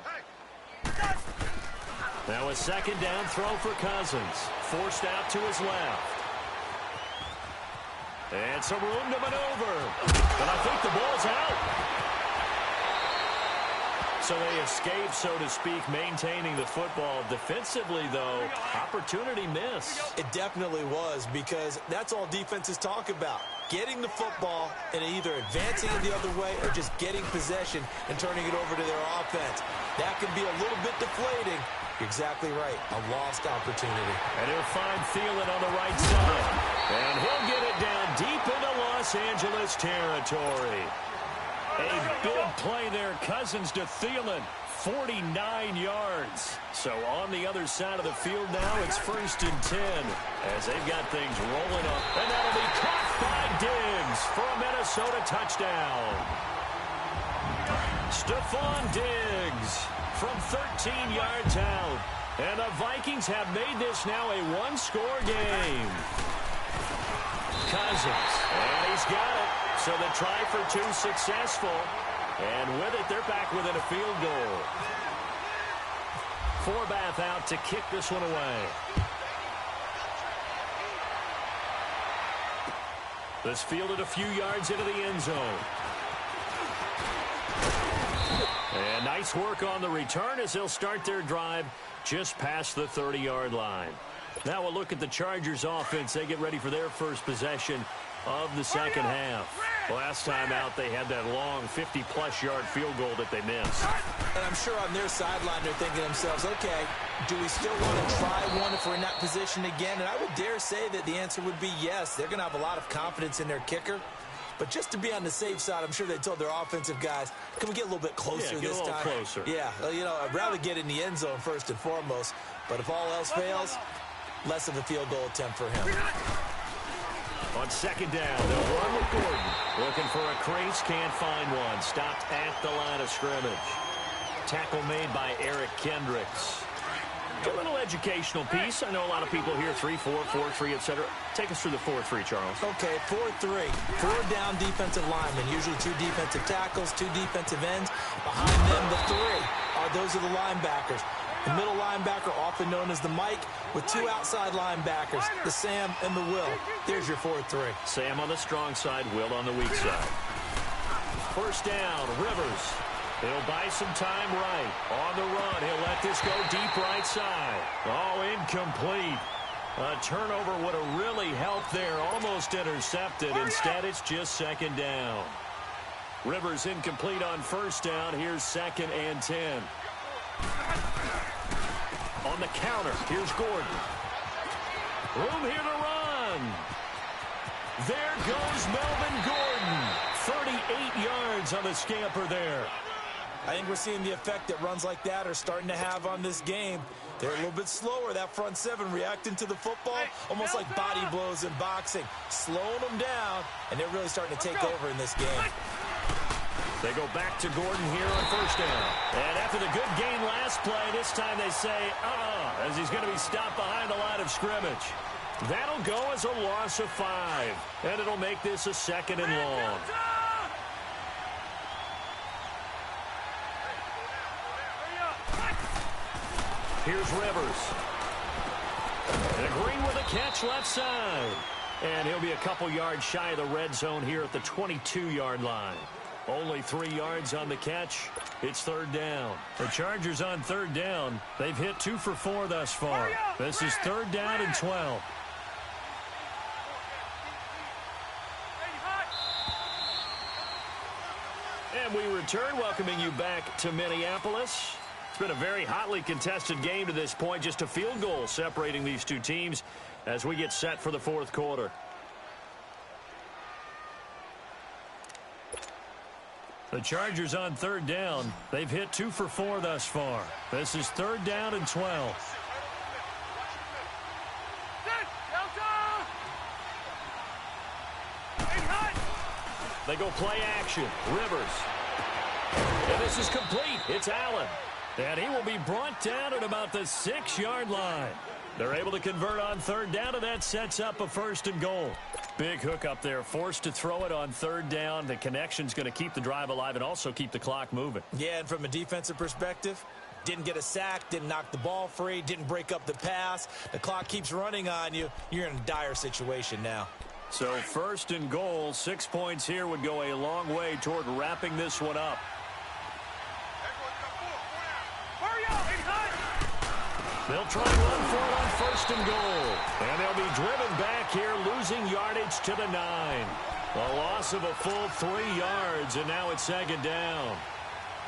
Now a second down throw for Cousins. Forced out to his left. And some room to maneuver. But I think the ball's out. So they escape, so to speak, maintaining the football. Defensively, though, opportunity missed. It definitely was, because that's all defenses talk about. Getting the football and either advancing it the other way or just getting possession and turning it over to their offense. That can be a little bit deflating. You're exactly right. A lost opportunity. And he'll find Thielen on the right side. And he'll get it down deep into Los Angeles territory. A big play there. Cousins to Thielen. 49 yards. So on the other side of the field now, it's 1st and 10 as they've got things rolling up. And that'll be caught by Diggs for a Minnesota touchdown. Stephon Diggs from 13 yards out. And the Vikings have made this now a one-score game. Cousins, and he's got it. So the try for 2 successful. And with it, they're back within a field goal. Forbath out to kick this one away. This fielded a few yards into the end zone. And nice work on the return as they'll start their drive just past the 30-yard line. Now we'll look at the Chargers offense. They get ready for their first possession of the second half. Last time out, they had that long 50-plus yard field goal that they missed. And I'm sure on their sideline they're thinking to themselves, okay, do we still want to try one if we're in that position again? And I would dare say that the answer would be yes. They're going to have a lot of confidence in their kicker. But just to be on the safe side, I'm sure they told their offensive guys, can we get a little bit closer this time? Closer. Yeah, well, you know, I'd rather get in the end zone first and foremost. But if all else fails, less of a field goal attempt for him. On second down, they'll run with Gordon. Looking for a crease, can't find one. Stopped at the line of scrimmage. Tackle made by Eric Kendricks. A little educational piece. I know a lot of people here, 3-4, 4-3, etc. Take us through the 4-3, Charles. Okay, 4-3. 4 down defensive linemen, usually 2 defensive tackles, 2 defensive ends. Behind them, the 3 those are the linebackers. The middle linebacker, often known as the Mike, with 2 outside linebackers, the Sam and the Will. There's your 4-3. Sam on the strong side, Will on the weak side. First down, Rivers. He'll buy some time right. On the run, he'll let this go deep right side. Oh, incomplete. A turnover would have really helped there. Almost intercepted. Instead, it's just second down. Rivers incomplete on first down. Here's 2nd and 10. On the counter, here's Gordon. Room here to run. There goes Melvin Gordon. 38 yards on the scamper there. I think we're seeing the effect that runs like that are starting to have on this game. They're a little bit slower, that front 7, reacting to the football, almost like body blows in boxing, slowing them down, and they're really starting to take over in this game. They go back to Gordon here on first down. And after the good gain last play, this time they say, as he's going to be stopped behind the line of scrimmage. That'll go as a loss of 5, and it'll make this a 2nd and long. Here's Rivers. And Green with a catch left side. And he'll be a couple yards shy of the red zone here at the 22-yard line. Only 3 yards on the catch. It's third down. The Chargers on third down. They've hit 2 for 4 thus far. This is third down and 12. And we return, welcoming you back to Minneapolis. It's been a very hotly contested game to this point. Just a field goal separating these two teams as we get set for the fourth quarter. The Chargers on third down. They've hit 2 for 4 thus far. This is third down and 12. They go play action. Rivers. And this is complete. It's Allen. And he will be brought down at about the 6-yard line. They're able to convert on third down, and that sets up a 1st and goal. Big hook up there, forced to throw it on third down. The connection's going to keep the drive alive and also keep the clock moving. Yeah, and from a defensive perspective, didn't get a sack, didn't knock the ball free, didn't break up the pass. The clock keeps running on you. You're in a dire situation now. So 1st and goal, 6 points here would go a long way toward wrapping this one up. They'll try and run for it on 1st and goal. And they'll be driven back here, losing yardage to the 9. A loss of a full 3 yards, and now it's 2nd down.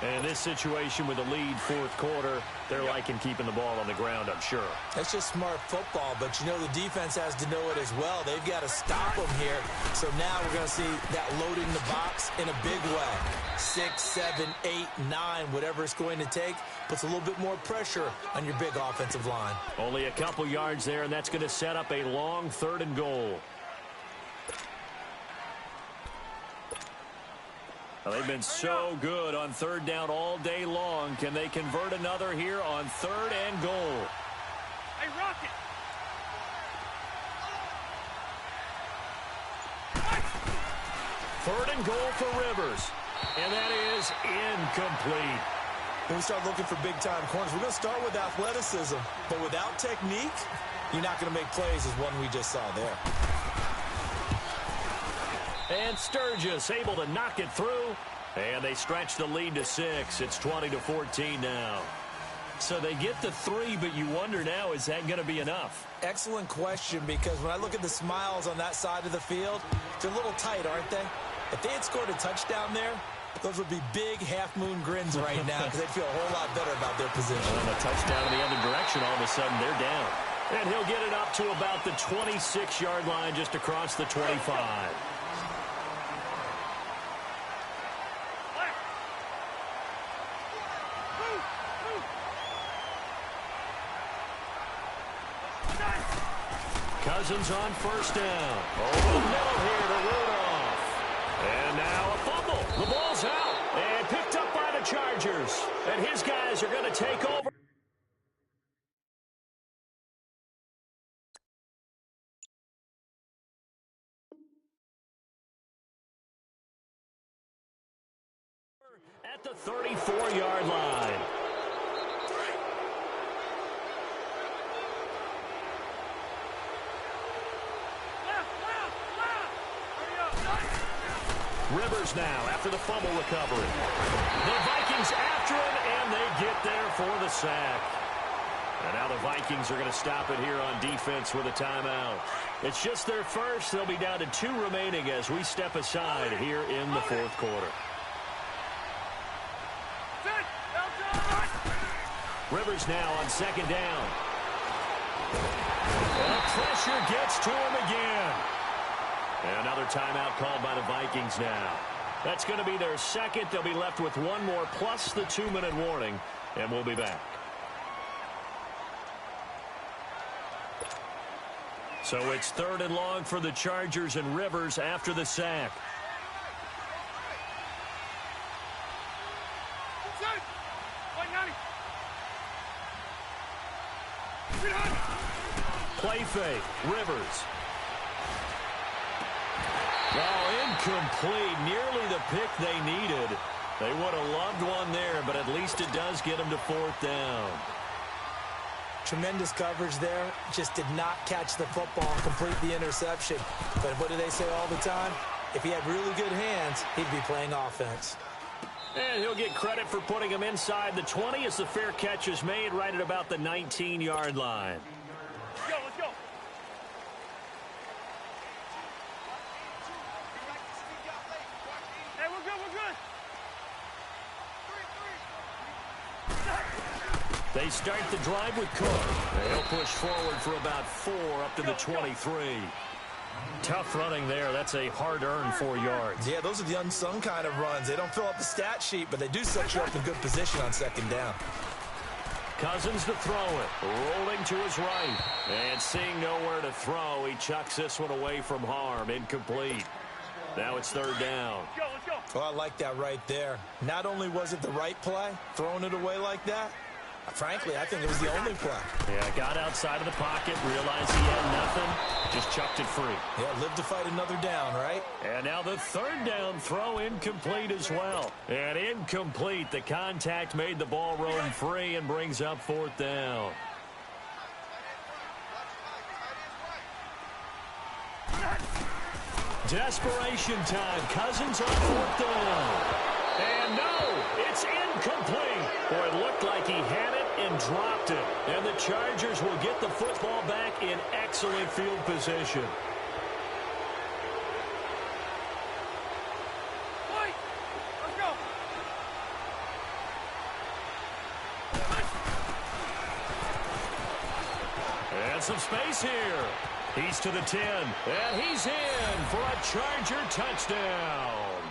And in this situation with the lead, fourth quarter, they're liking keeping the ball on the ground, I'm sure. That's just smart football, but you know the defense has to know it as well. They've got to stop them here. So now we're going to see that loading the box in a big way. 6, 7, 8, 9, whatever it's going to take, puts a little bit more pressure on your big offensive line. Only a couple yards there, and that's going to set up a long 3rd and goal. Well, they've been so good on third down all day long. Can they convert another here on 3rd and goal? Hey, Rocket! 3rd and goal for Rivers. And that is incomplete. When we start looking for big-time corners, we're going to start with athleticism. But without technique, you're not going to make plays as one we just saw there. And Sturgis able to knock it through. And they stretch the lead to 6. It's 20-14 now. So they get the 3, but you wonder now, is that going to be enough? Excellent question, because when I look at the smiles on that side of the field, they're a little tight, aren't they? If they had scored a touchdown there, those would be big half-moon grins right now because they'd feel a whole lot better about their position. And a touchdown in the other direction, all of a sudden they're down. And he'll get it up to about the 26-yard line, just across the 25. Cousins on first down. Over the middle here to Rudolph. And now a fumble. The ball's out. And picked up by the Chargers. And his guys are going to take over. At the 34-yard line. Rivers now after the fumble recovery. The Vikings after him, and they get there for the sack. And now the Vikings are going to stop it here on defense with a timeout. It's just their first. They'll be down to 2 remaining as we step aside here in the fourth quarter. Rivers now on second down. And pressure gets to him again. And another timeout called by the Vikings now. That's going to be their second. They'll be left with 1 more plus the 2-minute warning, and we'll be back. So it's 3rd and long for the Chargers, and Rivers after the sack. Play fake. Rivers. Oh, incomplete. Nearly the pick they needed. They would have loved one there, but at least it does get them to 4th down. Tremendous coverage there. Just did not catch the football and complete the interception. But what do they say all the time? If he had really good hands, he'd be playing offense. And he'll get credit for putting him inside the 20 as the fair catch is made right at about the 19-yard line. Let's go, let's go. Hey, we're good, we're good. They start the drive with Cook. They'll push forward for about 4 up to the 23. Tough running there. That's a hard-earned 4 yards. Yeah, those are the unsung kind of runs. They don't fill up the stat sheet, but they do set you up in good position on second down. Cousins to throw it. Rolling to his right. And seeing nowhere to throw, he chucks this one away from harm. Incomplete. Now it's 3rd down. Let's go, let's go. Oh, I like that right there. Not only was it the right play, throwing it away like that, frankly, I think it was the only play. Yeah, got outside of the pocket, realized he had nothing, just chucked it free. Yeah, live to fight another down, right? And now the 3rd down throw incomplete as well. And incomplete. The contact made the ball roam free and brings up 4th down. Desperation time. Cousins on 4th down. And no, it's incomplete. Boy, it looked like he had it and dropped it. And the Chargers will get the football back in excellent field position. Wait, let's go. And some space here. He's to the 10. And he's in for a Charger touchdown.